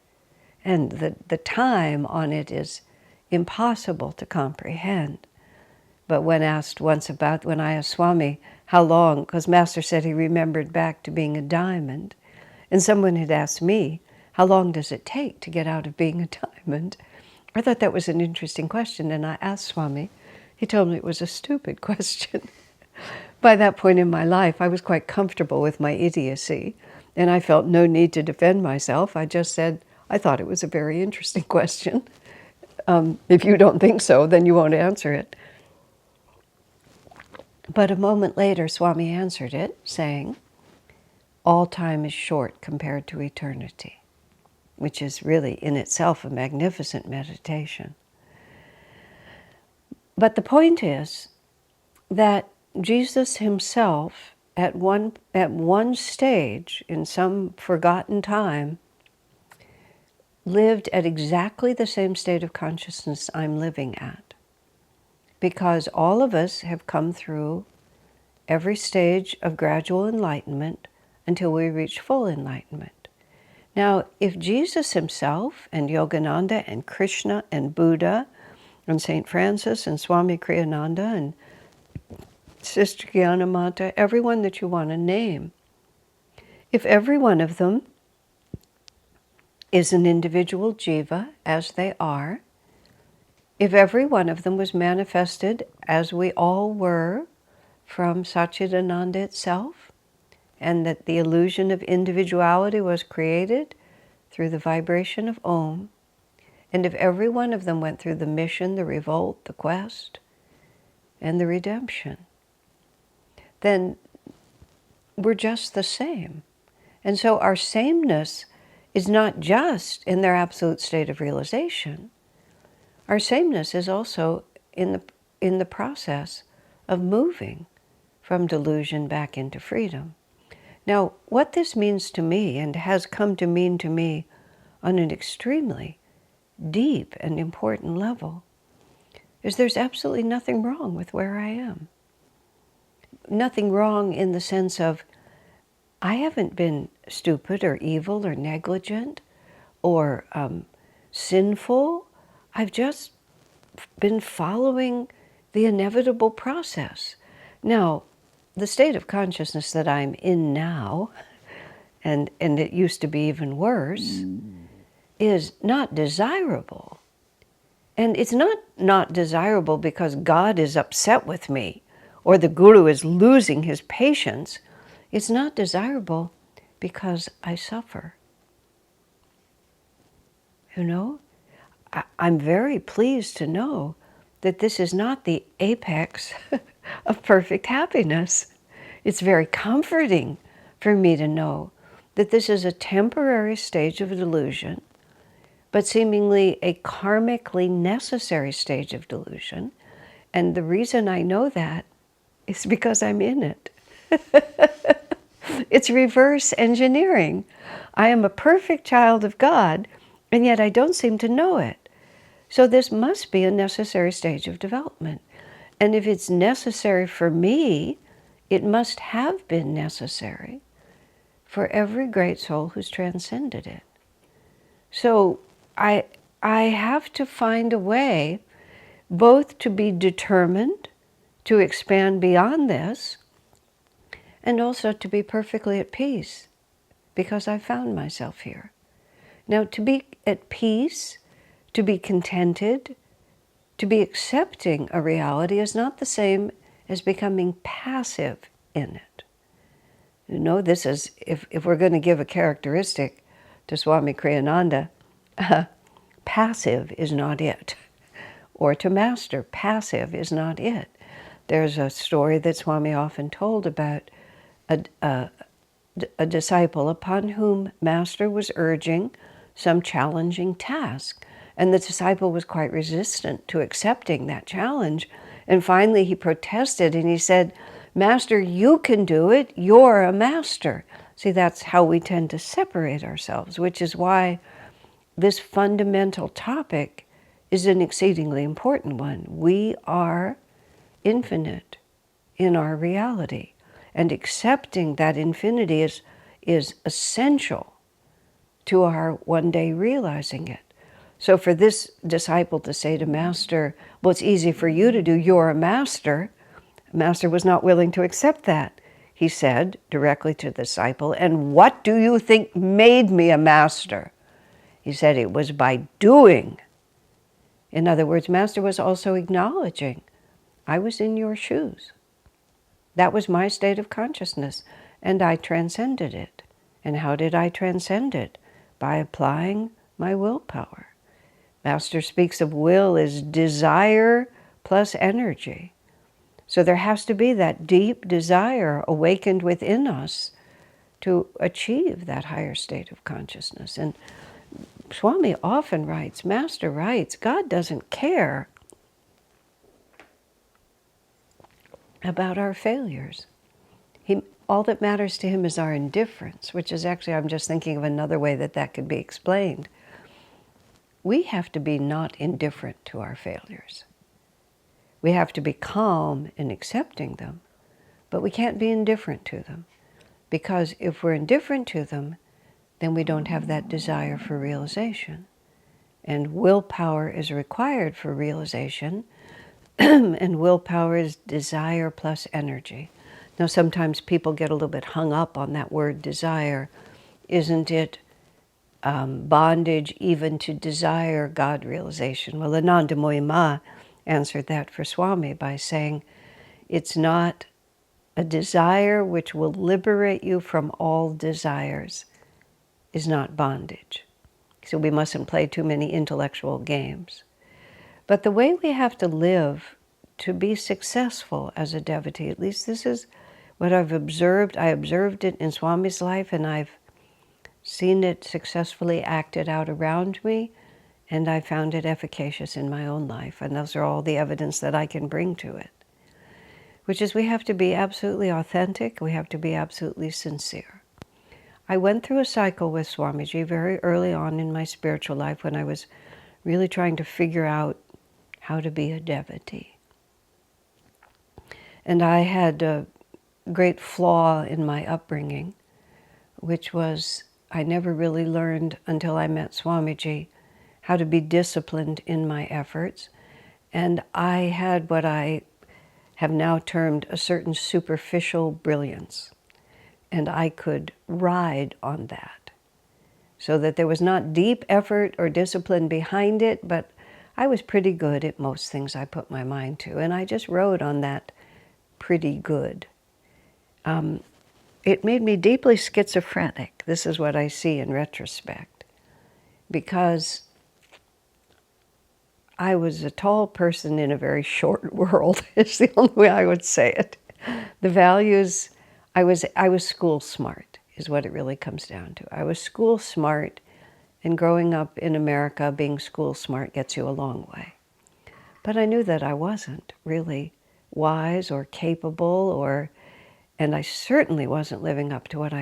And the time on it is impossible to comprehend. But when asked once about, when I asked Swami how long, because Master said he remembered back to being a diamond, and someone had asked me, how long does it take to get out of being a diamond? I thought that was an interesting question, and I asked Swami. He told me it was a stupid question. By that point in my life, I was quite comfortable with my idiocy, and I felt no need to defend myself. I just said, I thought it was a very interesting question. If you don't think so, then you won't answer it. But a moment later, Swami answered it, saying, all time is short compared to eternity, which is really in itself a magnificent meditation. But the point is that Jesus himself, at one stage, in some forgotten time, lived at exactly the same state of consciousness I'm living at. Because all of us have come through every stage of gradual enlightenment until we reach full enlightenment. Now, if Jesus himself and Yogananda and Krishna and Buddha and St. Francis and Swami Kriyananda and Sister Gyanamata, everyone that you want to name, if every one of them is an individual jiva, as they are, if every one of them was manifested as we all were from Satchidananda itself, and that the illusion of individuality was created through the vibration of Om, and if every one of them went through the mission, the revolt, the quest, and the redemption, then we're just the same. And so our sameness is not just in their absolute state of realization. Our sameness is also in the process of moving from delusion back into freedom. Now, what this means to me, and has come to mean to me on an extremely deep and important level, is there's absolutely nothing wrong with where I am. Nothing wrong in the sense of I haven't been stupid or evil or negligent or sinful. I've just been following the inevitable process. Now, the state of consciousness that I'm in now, and it used to be even worse, is not desirable. And it's not desirable because God is upset with me or the Guru is losing his patience. It's not desirable because I suffer. You know, I'm very pleased to know that this is not the apex of perfect happiness. It's very comforting for me to know that this is a temporary stage of delusion, but seemingly a karmically necessary stage of delusion. And the reason I know that is because I'm in it. It's reverse engineering. I am a perfect child of God, and yet I don't seem to know it. So this must be a necessary stage of development. And if it's necessary for me, it must have been necessary for every great soul who's transcended it. So I have to find a way both to be determined to expand beyond this and also to be perfectly at peace because I found myself here. Now, to be at peace, to be contented, to be accepting a reality is not the same as becoming passive in it. You know, this is, if we're going to give a characteristic to Swami Kriyananda, passive is not it. Or to master, passive is not it. There's a story that Swami often told about a disciple upon whom Master was urging some challenging task. And the disciple was quite resistant to accepting that challenge. And finally he protested and he said, Master, you can do it. You're a master. See, that's how we tend to separate ourselves, which is why this fundamental topic is an exceedingly important one. We are infinite in our reality. And accepting that infinity is essential to our one day realizing it. So for this disciple to say to Master, well, it's easy for you to do, you're a master, Master was not willing to accept that. He said directly to the disciple, and what do you think made me a master? He said it was by doing. In other words, Master was also acknowledging, I was in your shoes. That was my state of consciousness, and I transcended it. And how did I transcend it? By applying my willpower. Master speaks of will as desire plus energy. So there has to be that deep desire awakened within us to achieve that higher state of consciousness. And Swami often writes, Master writes, God doesn't care about our failures. All that matters to him is our indifference, which is actually, I'm just thinking of another way that could be explained. We have to be not indifferent to our failures. We have to be calm in accepting them, but we can't be indifferent to them. Because if we're indifferent to them, then we don't have that desire for realization. And willpower is required for realization, and willpower is desire plus energy. Now, sometimes people get a little bit hung up on that word desire. Isn't it bondage even to desire God realization? Well, Anandamoyi Ma answered that for Swami by saying, it's not a desire which will liberate you from all desires is not bondage. So we mustn't play too many intellectual games. But the way we have to live to be successful as a devotee, at least this is what I've observed. I observed it in Swami's life, and I've seen it successfully acted out around me, and I found it efficacious in my own life. And those are all the evidence that I can bring to it, which is we have to be absolutely authentic, we have to be absolutely sincere. I went through a cycle with Swamiji very early on in my spiritual life when I was really trying to figure out how to be a devotee. And I had a great flaw in my upbringing, which was I never really learned until I met Swamiji how to be disciplined in my efforts. And I had what I have now termed a certain superficial brilliance. And I could ride on that. So that there was not deep effort or discipline behind it, but I was pretty good at most things I put my mind to. And I just rode on that pretty good. It made me deeply schizophrenic. This is what I see in retrospect. Because I was a tall person in a very short world, is the only way I would say it. The values, I was school smart, is what it really comes down to. I was school smart, and growing up in America, being school smart gets you a long way. But I knew that I wasn't really wise or capable, and I certainly wasn't living up to what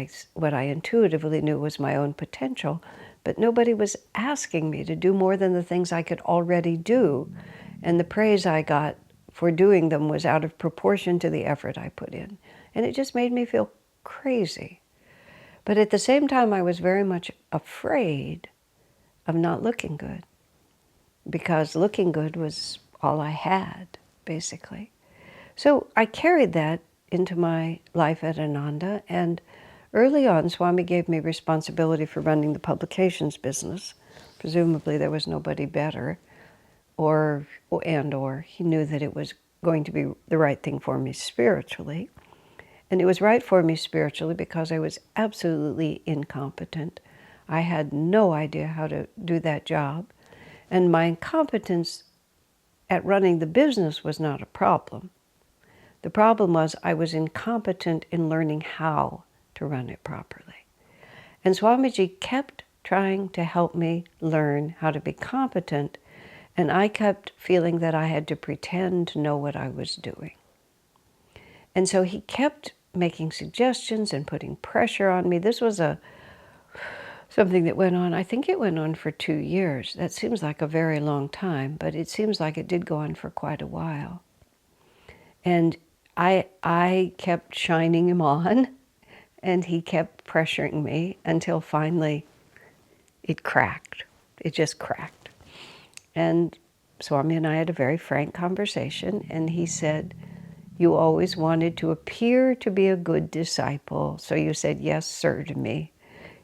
I intuitively knew was my own potential. But nobody was asking me to do more than the things I could already do. And the praise I got for doing them was out of proportion to the effort I put in. And it just made me feel crazy. But at the same time, I was very much afraid of not looking good, because looking good was all I had, basically. So I carried that into my life at Ananda, and early on, Swami gave me responsibility for running the publications business. Presumably there was nobody better, or he knew that it was going to be the right thing for me spiritually. And it was right for me spiritually because I was absolutely incompetent. I had no idea how to do that job. And my incompetence at running the business was not a problem. The problem was I was incompetent in learning how to run it properly. And Swamiji kept trying to help me learn how to be competent, and I kept feeling that I had to pretend to know what I was doing. And so he kept making suggestions and putting pressure on me. This was something that went on, I think it went on for 2 years. That seems like a very long time, but it seems like it did go on for quite a while. And I kept shining him on, and he kept pressuring me until finally it cracked. It just cracked. And Swami and I had a very frank conversation, and he said, "You always wanted to appear to be a good disciple, so you said yes, sir, to me."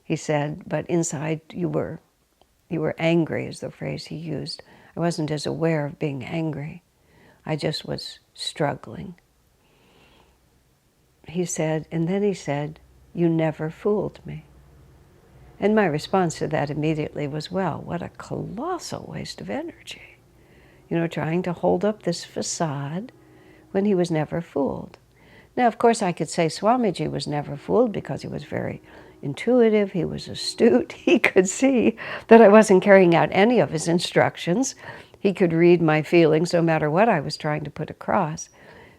He said, "But inside you were angry," is the phrase he used. I wasn't as aware of being angry. I just was struggling. He said, and then he said, "You never fooled me." And my response to that immediately was, well, what a colossal waste of energy. You know, trying to hold up this facade when he was never fooled. Now, of course, I could say Swamiji was never fooled because he was very intuitive, he was astute, he could see that I wasn't carrying out any of his instructions. He could read my feelings no matter what I was trying to put across.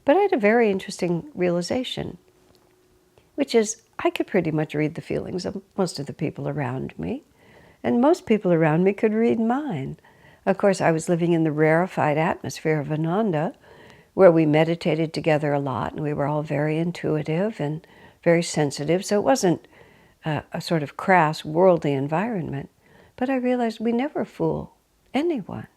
But I had a very interesting realization, which is I could pretty much read the feelings of most of the people around me, and most people around me could read mine. Of course, I was living in the rarefied atmosphere of Ananda, where we meditated together a lot, and we were all very intuitive and very sensitive, so it wasn't a sort of crass, worldly environment. But I realized we never fool anyone.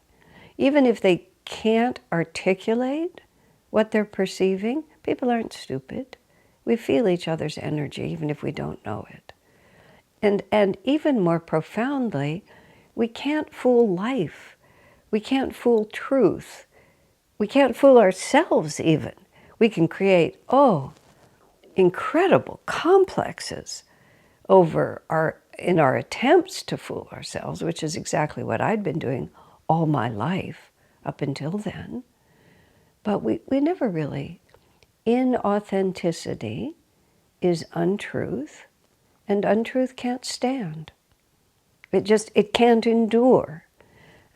Even if they can't articulate what they're perceiving, people aren't stupid. We feel each other's energy, even if we don't know it. And even more profoundly, we can't fool life. We can't fool truth. We can't fool ourselves even. We can create, incredible complexes in our attempts to fool ourselves, which is exactly what I'd been doing all my life up until then. But we never really. Inauthenticity is untruth, and untruth can't stand. It can't endure.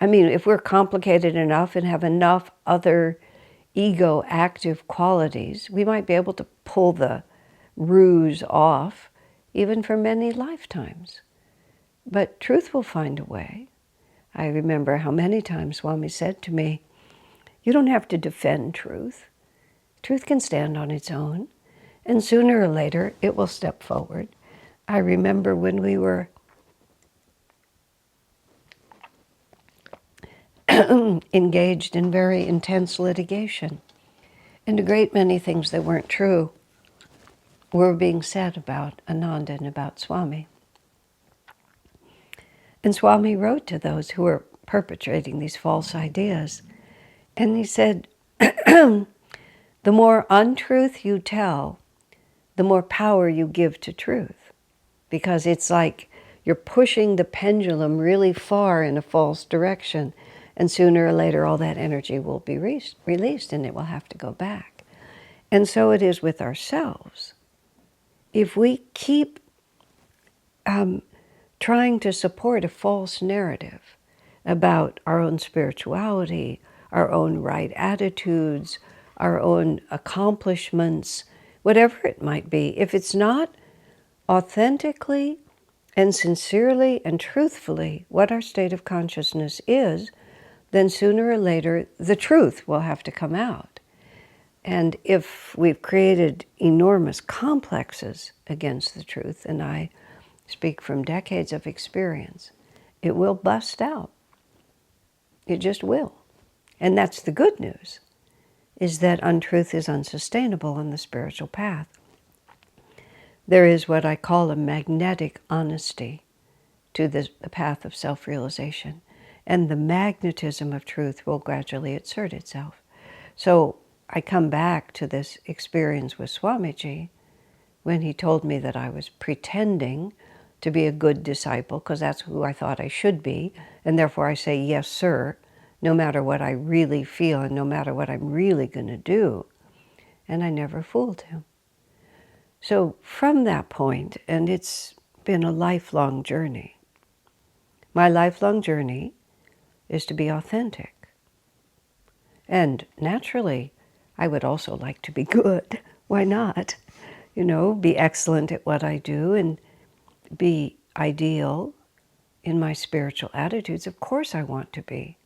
I mean, if we're complicated enough and have enough other ego active qualities, we might be able to pull the ruse off even for many lifetimes. But truth will find a way. I remember how many times Swami said to me, you don't have to defend truth. Truth can stand on its own, and sooner or later it will step forward. I remember when we were engaged in very intense litigation, and a great many things that weren't true were being said about Ananda and about Swami. And Swami wrote to those who were perpetrating these false ideas, and he said, the more untruth you tell, the more power you give to truth. Because it's like you're pushing the pendulum really far in a false direction, and sooner or later all that energy will be released and it will have to go back. And so it is with ourselves. If we keep trying to support a false narrative about our own spirituality, our own right attitudes, our own accomplishments, whatever it might be, if it's not authentically and sincerely and truthfully what our state of consciousness is, then sooner or later the truth will have to come out. And if we've created enormous complexes against the truth, and I speak from decades of experience, it will bust out. It just will. And that's the good news, is that untruth is unsustainable on the spiritual path. There is what I call a magnetic honesty to the path of self-realization, and the magnetism of truth will gradually assert itself. So I come back to this experience with Swamiji when he told me that I was pretending to be a good disciple, because that's who I thought I should be, and therefore I say, yes, sir, no matter what I really feel and no matter what I'm really going to do. And I never fooled him. So from that point, and it's been a lifelong journey, my lifelong journey is to be authentic. And naturally, I would also like to be good. Why not? You know, be excellent at what I do and be ideal in my spiritual attitudes. Of course I want to be.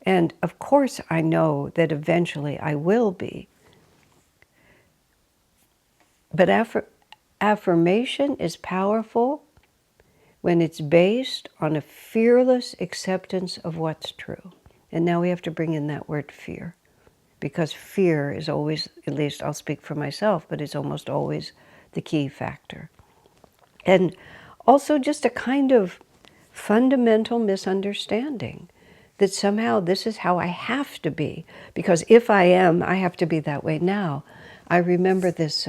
And of course I know that eventually I will be. But affirmation is powerful when it's based on a fearless acceptance of what's true. And now we have to bring in that word fear, because fear is always, at least I'll speak for myself, but it's almost always the key factor. And also just a kind of fundamental misunderstanding that somehow this is how I have to be, because if I am, I have to be that way now. I remember this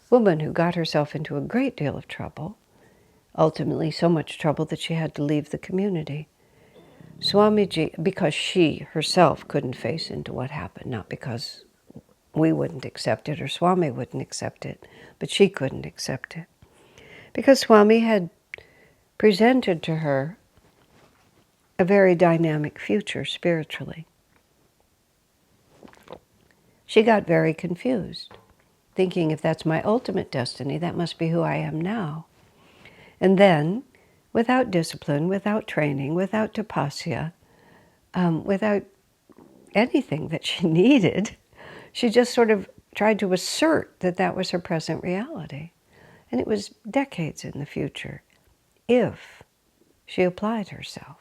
woman who got herself into a great deal of trouble, ultimately so much trouble that she had to leave the community. Swamiji, because she herself couldn't face into what happened, not because we wouldn't accept it or Swami wouldn't accept it, but she couldn't accept it. Because Swami had presented to her a very dynamic future spiritually. She got very confused, thinking if that's my ultimate destiny, that must be who I am now. And then, without discipline, without training, without tapasya, without anything that she needed, she just sort of tried to assert that that was her present reality. And it was decades in the future, if she applied herself.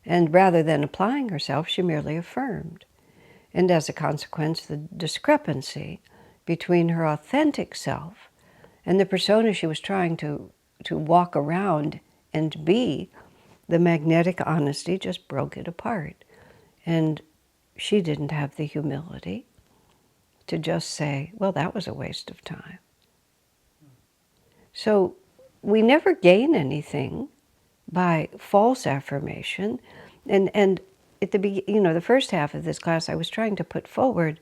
And rather than applying herself, she merely affirmed. And as a consequence, the discrepancy between her authentic self and the persona she was trying to walk around and be, the magnetic honesty just broke it apart. And she didn't have the humility to just say, well, that was a waste of time. So we never gain anything by false affirmation. And at the first half of this class, I was trying to put forward,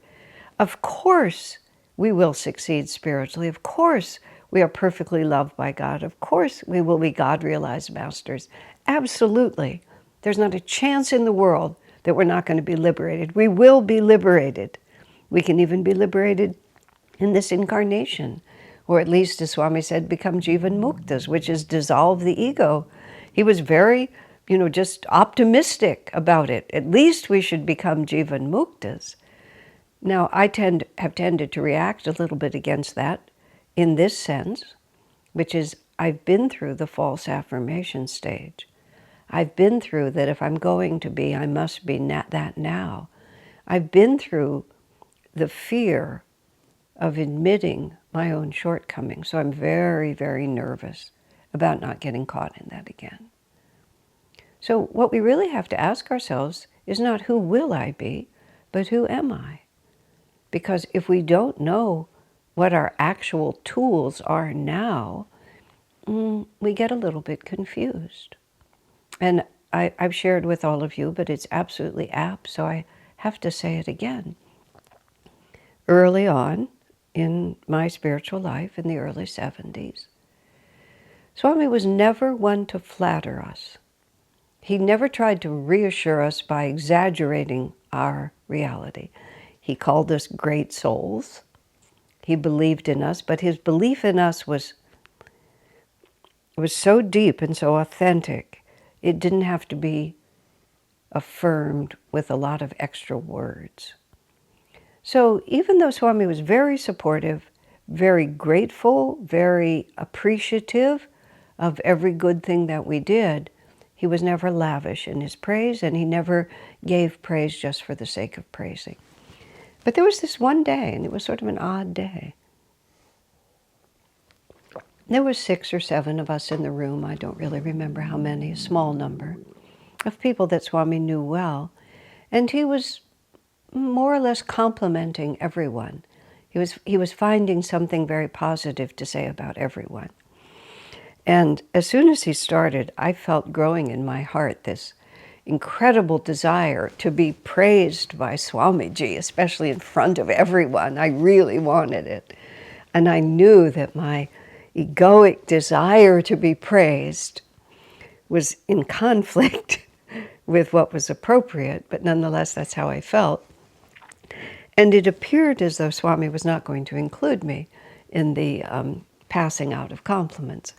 of course we will succeed spiritually. Of course we are perfectly loved by God. Of course we will be God-realized masters. Absolutely. There's not a chance in the world that we're not going to be liberated. We will be liberated. We can even be liberated in this incarnation, or at least, as Swami said, become jivan muktas, which is dissolve the ego. He was very, just optimistic about it. At least we should become jivan muktas. Now, I have tended to react a little bit against that in this sense, which is I've been through the false affirmation stage. I've been through that if I'm going to be, I must be that now. I've been through the fear of admitting my own shortcomings. So I'm very, very nervous about not getting caught in that again. So what we really have to ask ourselves is not who will I be, but who am I? Because if we don't know what our actual tools are now, we get a little bit confused. And I've shared with all of you, but it's absolutely apt, so I have to say it again. Early on in my spiritual life, in the early 70s, Swami was never one to flatter us. He never tried to reassure us by exaggerating our reality. He called us great souls. He believed in us, but his belief in us was so deep and so authentic, it didn't have to be affirmed with a lot of extra words. So even though Swami was very supportive, very grateful, very appreciative of every good thing that we did, he was never lavish in his praise, and he never gave praise just for the sake of praising. But there was this one day, and it was sort of an odd day. There were 6 or 7 of us in the room. I don't really remember how many, a small number of people that Swami knew well. And he was more or less complimenting everyone. He was finding something very positive to say about everyone. And as soon as he started, I felt growing in my heart this incredible desire to be praised by Swamiji, especially in front of everyone. I really wanted it. And I knew that my egoic desire to be praised was in conflict with what was appropriate, but nonetheless, that's how I felt. And it appeared as though Swami was not going to include me in the passing out of compliments.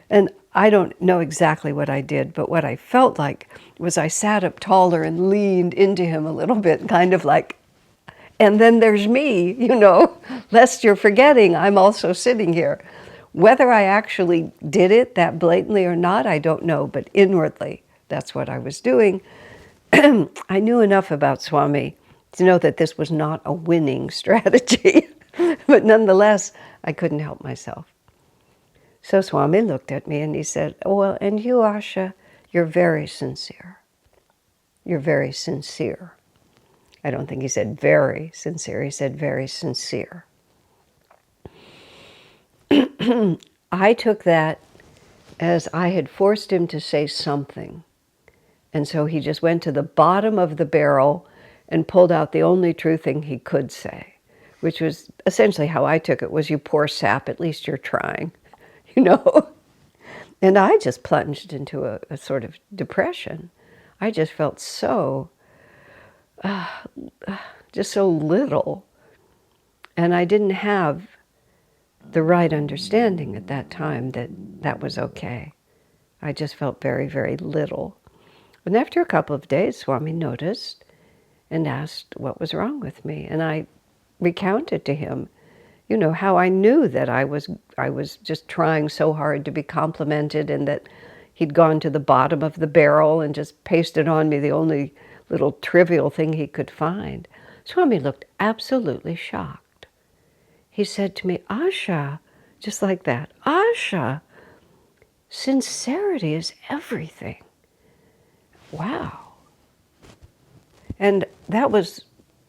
And I don't know exactly what I did, but what I felt like was I sat up taller and leaned into him a little bit, kind of like, and then there's me, lest you're forgetting, I'm also sitting here. Whether I actually did it that blatantly or not, I don't know, but inwardly, that's what I was doing. I knew enough about Swami to know that this was not a winning strategy, but nonetheless, I couldn't help myself. So Swami looked at me and he said, "Oh, well, and you, Asha, you're very sincere. You're very sincere." I don't think he said very sincere, he said very sincere. I took that as I had forced him to say something. And so he just went to the bottom of the barrel and pulled out the only true thing he could say, which was essentially how I took it, was, "You poor sap, at least you're trying," And I just plunged into a sort of depression. I just felt so, just so little. And I didn't have the right understanding at that time that that was okay. I just felt very, very little. And after a couple of days, Swami noticed and asked what was wrong with me. And I recounted to him, how I knew that I was just trying so hard to be complimented, and that he'd gone to the bottom of the barrel and just pasted on me the only little trivial thing he could find. Swami looked absolutely shocked. He said to me, "Asha," just like that, "Asha, sincerity is everything." Wow. And that was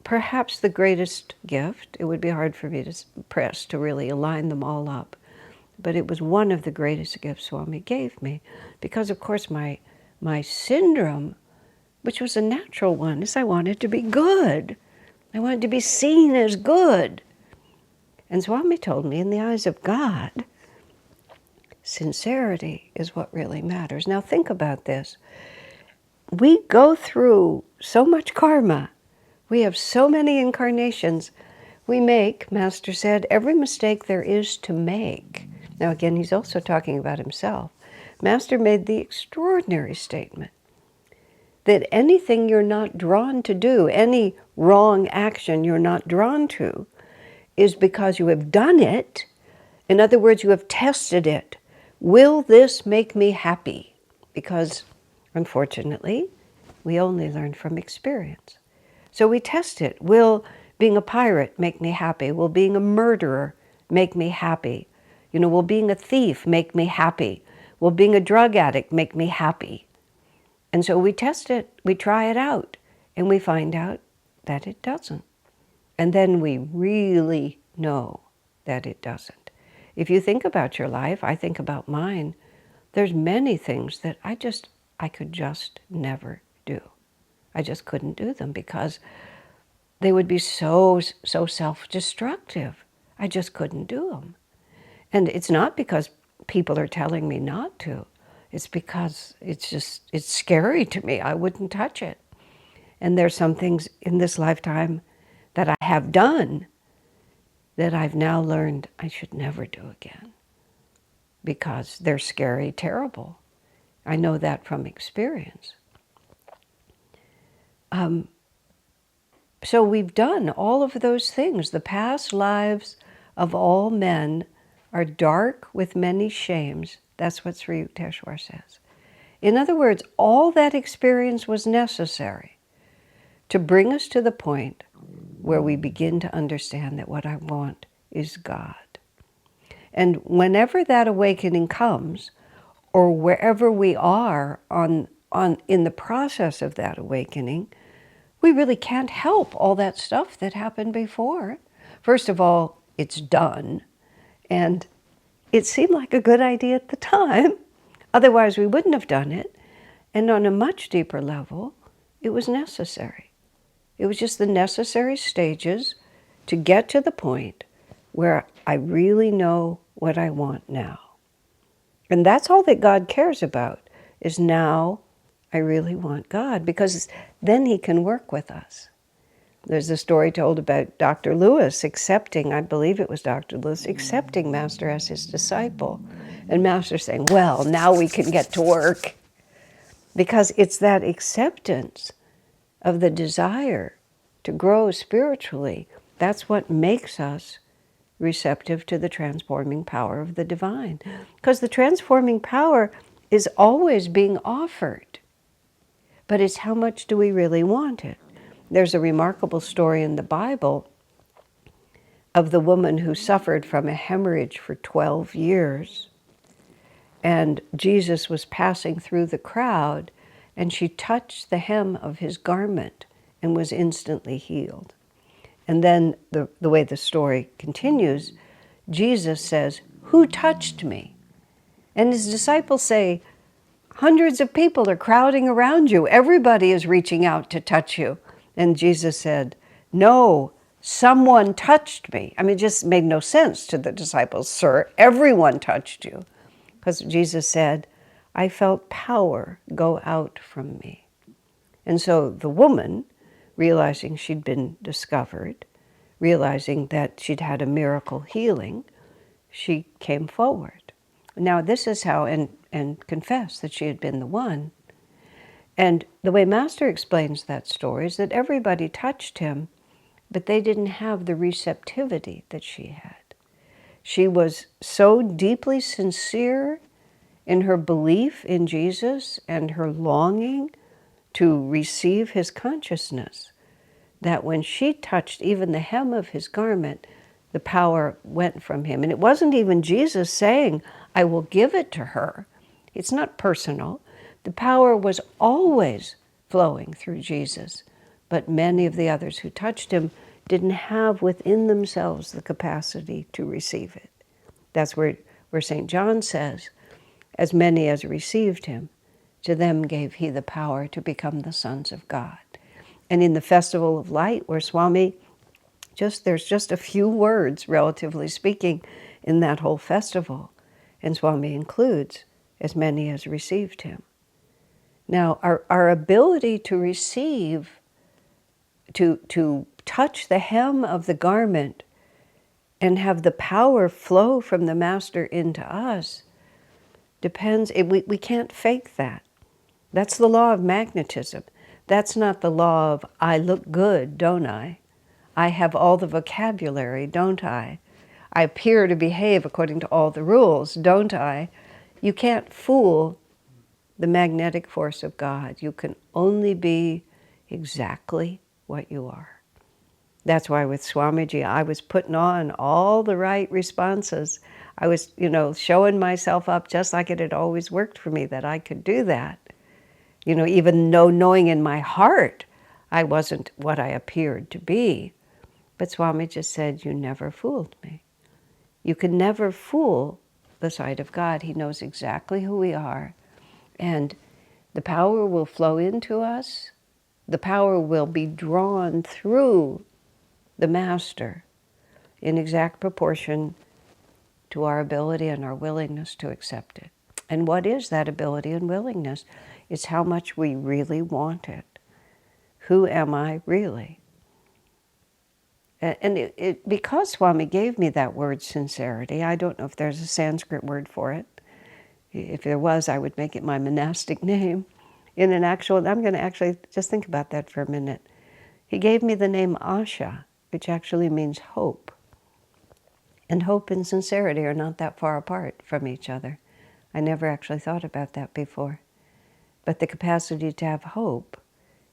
perhaps the greatest gift. It would be hard for me to really align them all up. But it was one of the greatest gifts Swami gave me. Because, of course, my syndrome, which was a natural one, is I wanted to be good. I wanted to be seen as good. And Swami told me, in the eyes of God, sincerity is what really matters. Now think about this. we go through so much karma. We have so many incarnations. We make, Master said, every mistake there is to make. Now again, he's also talking about himself. Master made the extraordinary statement that anything you're not drawn to do, any wrong action you're not drawn to, is because you have done it. In other words, you have tested it. Will this make me happy? Because, unfortunately, we only learn from experience. So we test it. Will being a pirate make me happy? Will being a murderer make me happy? Will being a thief make me happy? Will being a drug addict make me happy? And so we test it, we try it out, and we find out that it doesn't. And then we really know that it doesn't. If you think about your life, I think about mine, there's many things that I could just never do. I just couldn't do them because they would be so self-destructive. I just couldn't do them. And it's not because people are telling me not to. It's because it's scary to me. I wouldn't touch it. And there's some things in this lifetime that I have done that I've now learned I should never do again because they're scary, terrible. I know that from experience. So we've done all of those things. The past lives of all men are dark with many shames. That's what Sri Yukteswar says. In other words, all that experience was necessary to bring us to the point where we begin to understand that what I want is God. And whenever that awakening comes, or wherever we are in the process of that awakening, we really can't help all that stuff that happened before. First of all, it's done. And it seemed like a good idea at the time. Otherwise, we wouldn't have done it. And on a much deeper level, it was necessary. It was just the necessary stages to get to the point where I really know what I want now. And that's all that God cares about, is now I really want God, because then he can work with us. There's a story told about Dr. Lewis accepting, I believe it was Dr. Lewis, accepting Master as his disciple. And Master saying, well, now we can get to work. Because it's that acceptance of the desire to grow spiritually, that's what makes us receptive to the transforming power of the divine. Because the transforming power is always being offered. But it's how much do we really want it? There's a remarkable story in the Bible of the woman who suffered from a hemorrhage for 12 years. And Jesus was passing through the crowd, and she touched the hem of his garment and was instantly healed. And then the way the story continues, Jesus says, "Who touched me?" And his disciples say, "Hundreds of people are crowding around you. Everybody is reaching out to touch you." And Jesus said, "No, someone touched me." I mean, it just made no sense to the disciples. "Sir, everyone touched you." Because Jesus said, "I felt power go out from me." And so the woman, realizing she'd been discovered, realizing that she'd had a miracle healing, she came forward. Now this is how, and confessed that she had been the one. And the way Master explains that story is that everybody touched him, but they didn't have the receptivity that she had. She was so deeply sincere in her belief in Jesus and her longing to receive his consciousness that when she touched even the hem of his garment, the power went from him. And it wasn't even Jesus saying, "I will give it to her." It's not personal. The power was always flowing through Jesus, but many of the others who touched him didn't have within themselves the capacity to receive it. That's where St. John says, "As many as received him, to them gave he the power to become the sons of God." And in the Festival of Light, where Swami, there's just a few words, relatively speaking, in that whole festival. And Swami includes, "as many as received him." Now, our ability to receive, to touch the hem of the garment and have the power flow from the Master into us depends, we can't fake that. That's the law of magnetism. That's not the law of, I look good, don't I? I have all the vocabulary, don't I? I appear to behave according to all the rules, don't I? You can't fool the magnetic force of God. You can only be exactly what you are. That's why with Swamiji, I was putting on all the right responses. I was, showing myself up just like it had always worked for me, that I could do that. Even though knowing in my heart I wasn't what I appeared to be. But Swami just said, you never fooled me. You can never fool the sight of God. He knows exactly who we are. And the power will flow into us. The power will be drawn through the Master in exact proportion to our ability and our willingness to accept it. And what is that ability and willingness? It's how much we really want it. Who am I really? And because Swami gave me that word sincerity, I don't know if there's a Sanskrit word for it. If there was, I would make it my monastic name. I'm going to actually just think about that for a minute. He gave me the name Asha, which actually means hope. And hope and sincerity are not that far apart from each other. I never actually thought about that before. But the capacity to have hope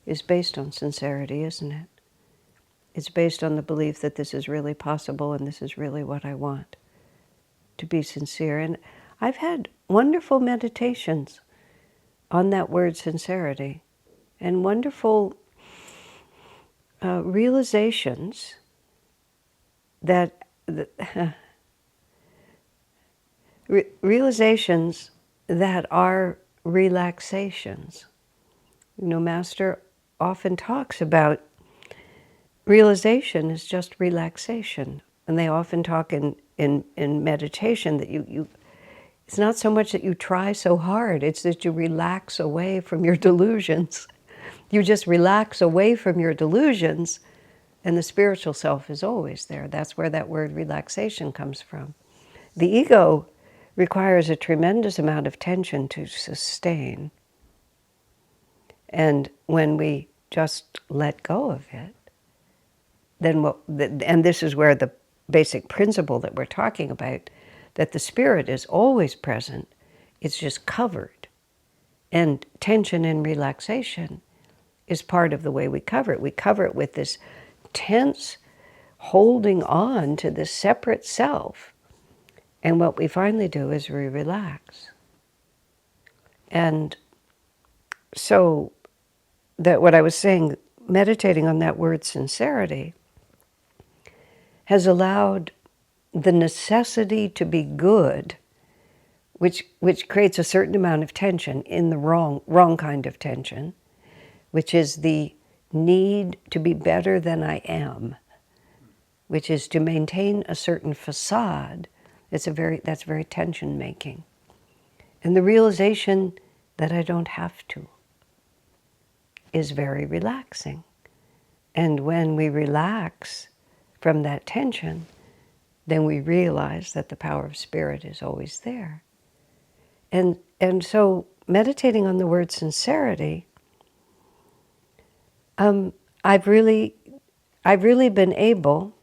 is based on sincerity, isn't it? It's based on the belief that this is really possible and this is really what I want, to be sincere. And I've had wonderful meditations on that word sincerity and wonderful realizations realizations that are relaxations. Master often talks about realization is just relaxation. And they often talk in meditation that it's not so much that you try so hard, it's that you relax away from your delusions. You just relax away from your delusions, and the spiritual self is always there. That's where that word relaxation comes from. The ego requires a tremendous amount of tension to sustain. And when we just let go of it, and this is where the basic principle that we're talking about, that the spirit is always present, it's just covered. And tension and relaxation is part of the way we cover it. We cover it with this tense holding on to the separate self. And what we finally do is we relax. And so that what I was saying, meditating on that word sincerity, has allowed the necessity to be good, which creates a certain amount of tension, in the wrong kind of tension, which is the need to be better than I am, which is to maintain a certain facade. That's very tension making. And the realization that I don't have to is very relaxing. And when we relax from that tension, then we realize that the power of spirit is always there. And so meditating on the word sincerity, I've really been able,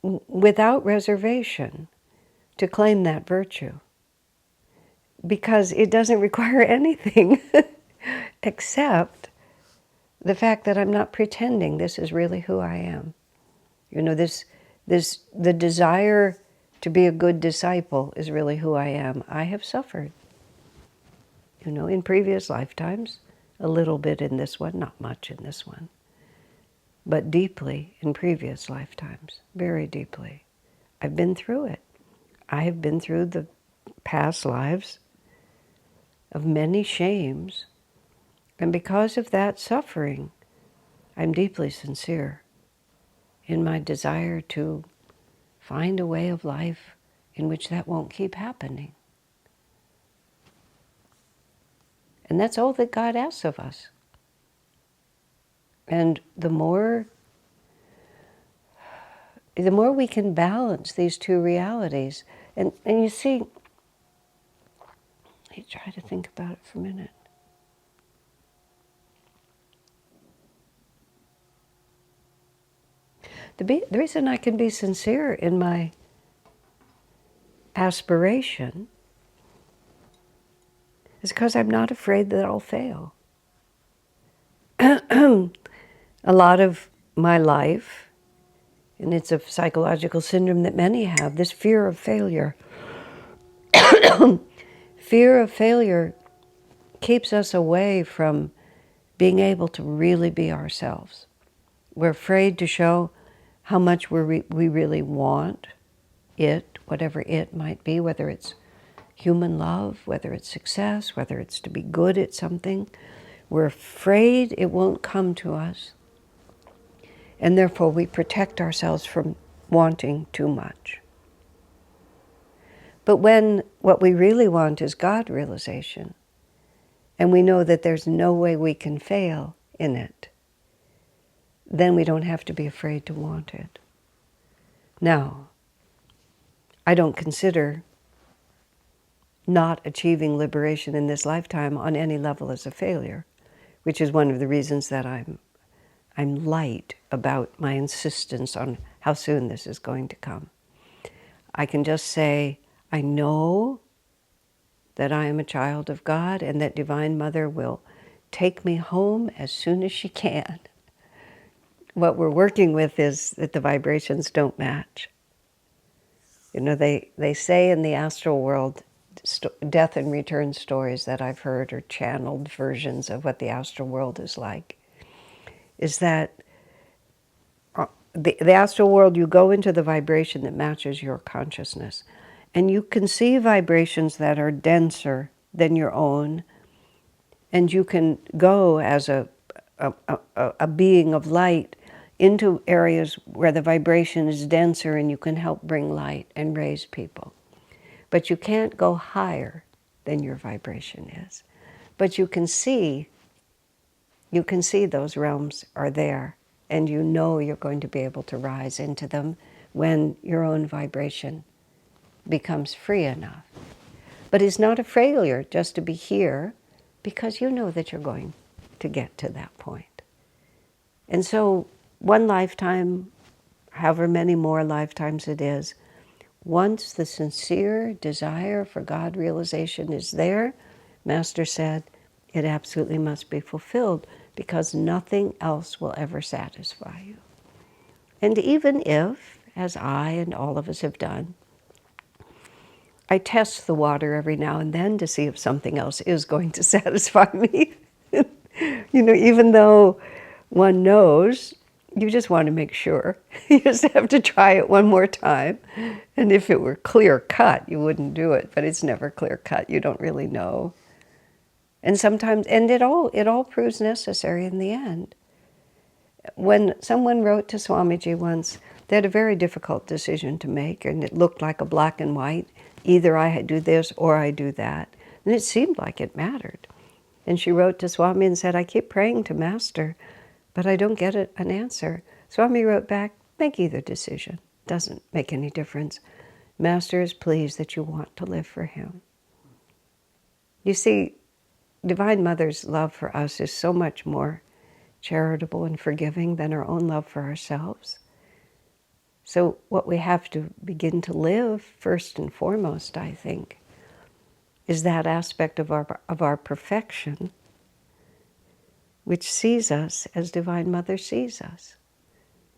without reservation, to claim that virtue, because it doesn't require anything except the fact that I'm not pretending this is really who I am. The desire to be a good disciple is really who I am. I have suffered, in previous lifetimes, a little bit in this one, not much in this one, but deeply in previous lifetimes, very deeply. I've been through it. I have been through the past lives of many shames, and because of that suffering, I'm deeply sincere in my desire to find a way of life in which that won't keep happening. And that's all that God asks of us. And the more we can balance these two realities, and you see, let me try to think about it for a minute. The reason I can be sincere in my aspiration is because I'm not afraid that I'll fail. A lot of my life, and it's a psychological syndrome that many have, this fear of failure. Fear of failure keeps us away from being able to really be ourselves. We're afraid to show how much we really want it, whatever it might be, whether it's human love, whether it's success, whether it's to be good at something. We're afraid it won't come to us, and therefore we protect ourselves from wanting too much. But when what we really want is God realization, and we know that there's no way we can fail in it, then we don't have to be afraid to want it. Now, I don't consider not achieving liberation in this lifetime on any level as a failure, which is one of the reasons that I'm light about my insistence on how soon this is going to come. I can just say, I know that I am a child of God and that Divine Mother will take me home as soon as she can. What we're working with is that the vibrations don't match. You know, they say in the astral world, death and return stories that I've heard, or channeled versions of what the astral world is like, is that the astral world, you go into the vibration that matches your consciousness, and you can see vibrations that are denser than your own, and you can go as a being of light into areas where the vibration is denser, and you can help bring light and raise people. But you can't go higher than your vibration is. But you can see those realms are there, and you know you're going to be able to rise into them when your own vibration becomes free enough. But it's not a failure just to be here, because you know that you're going to get to that point. And so one lifetime, however many more lifetimes it is, once the sincere desire for God realization is there, Master said, it absolutely must be fulfilled, because nothing else will ever satisfy you. And even if, as I and all of us have done, I test the water every now and then to see if something else is going to satisfy me. You know, even though one knows, you just want to make sure. You just have to try it one more time. And if it were clear cut, you wouldn't do it. But it's never clear cut. You don't really know. And sometimes, and it all proves necessary in the end. When someone wrote to Swamiji once, they had a very difficult decision to make, and it looked like a black and white. Either I do this or I do that. And it seemed like it mattered. And she wrote to Swami and said, I keep praying to Master, but I don't get an answer. Swami wrote back, make either decision. Doesn't make any difference. Master is pleased that you want to live for him. You see, Divine Mother's love for us is so much more charitable and forgiving than our own love for ourselves. So what we have to begin to live first and foremost, I think, is that aspect of our perfection, which sees us as Divine Mother sees us.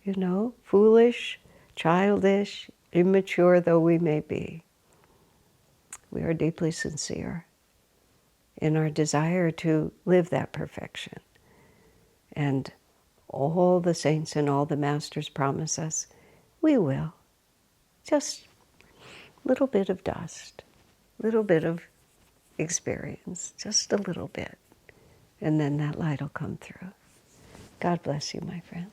You know, foolish, childish, immature though we may be, we are deeply sincere in our desire to live that perfection. And all the saints and all the masters promise us, we will. Just a little bit of dust, little bit of experience, just a little bit. And then that light will come through. God bless you, my friend.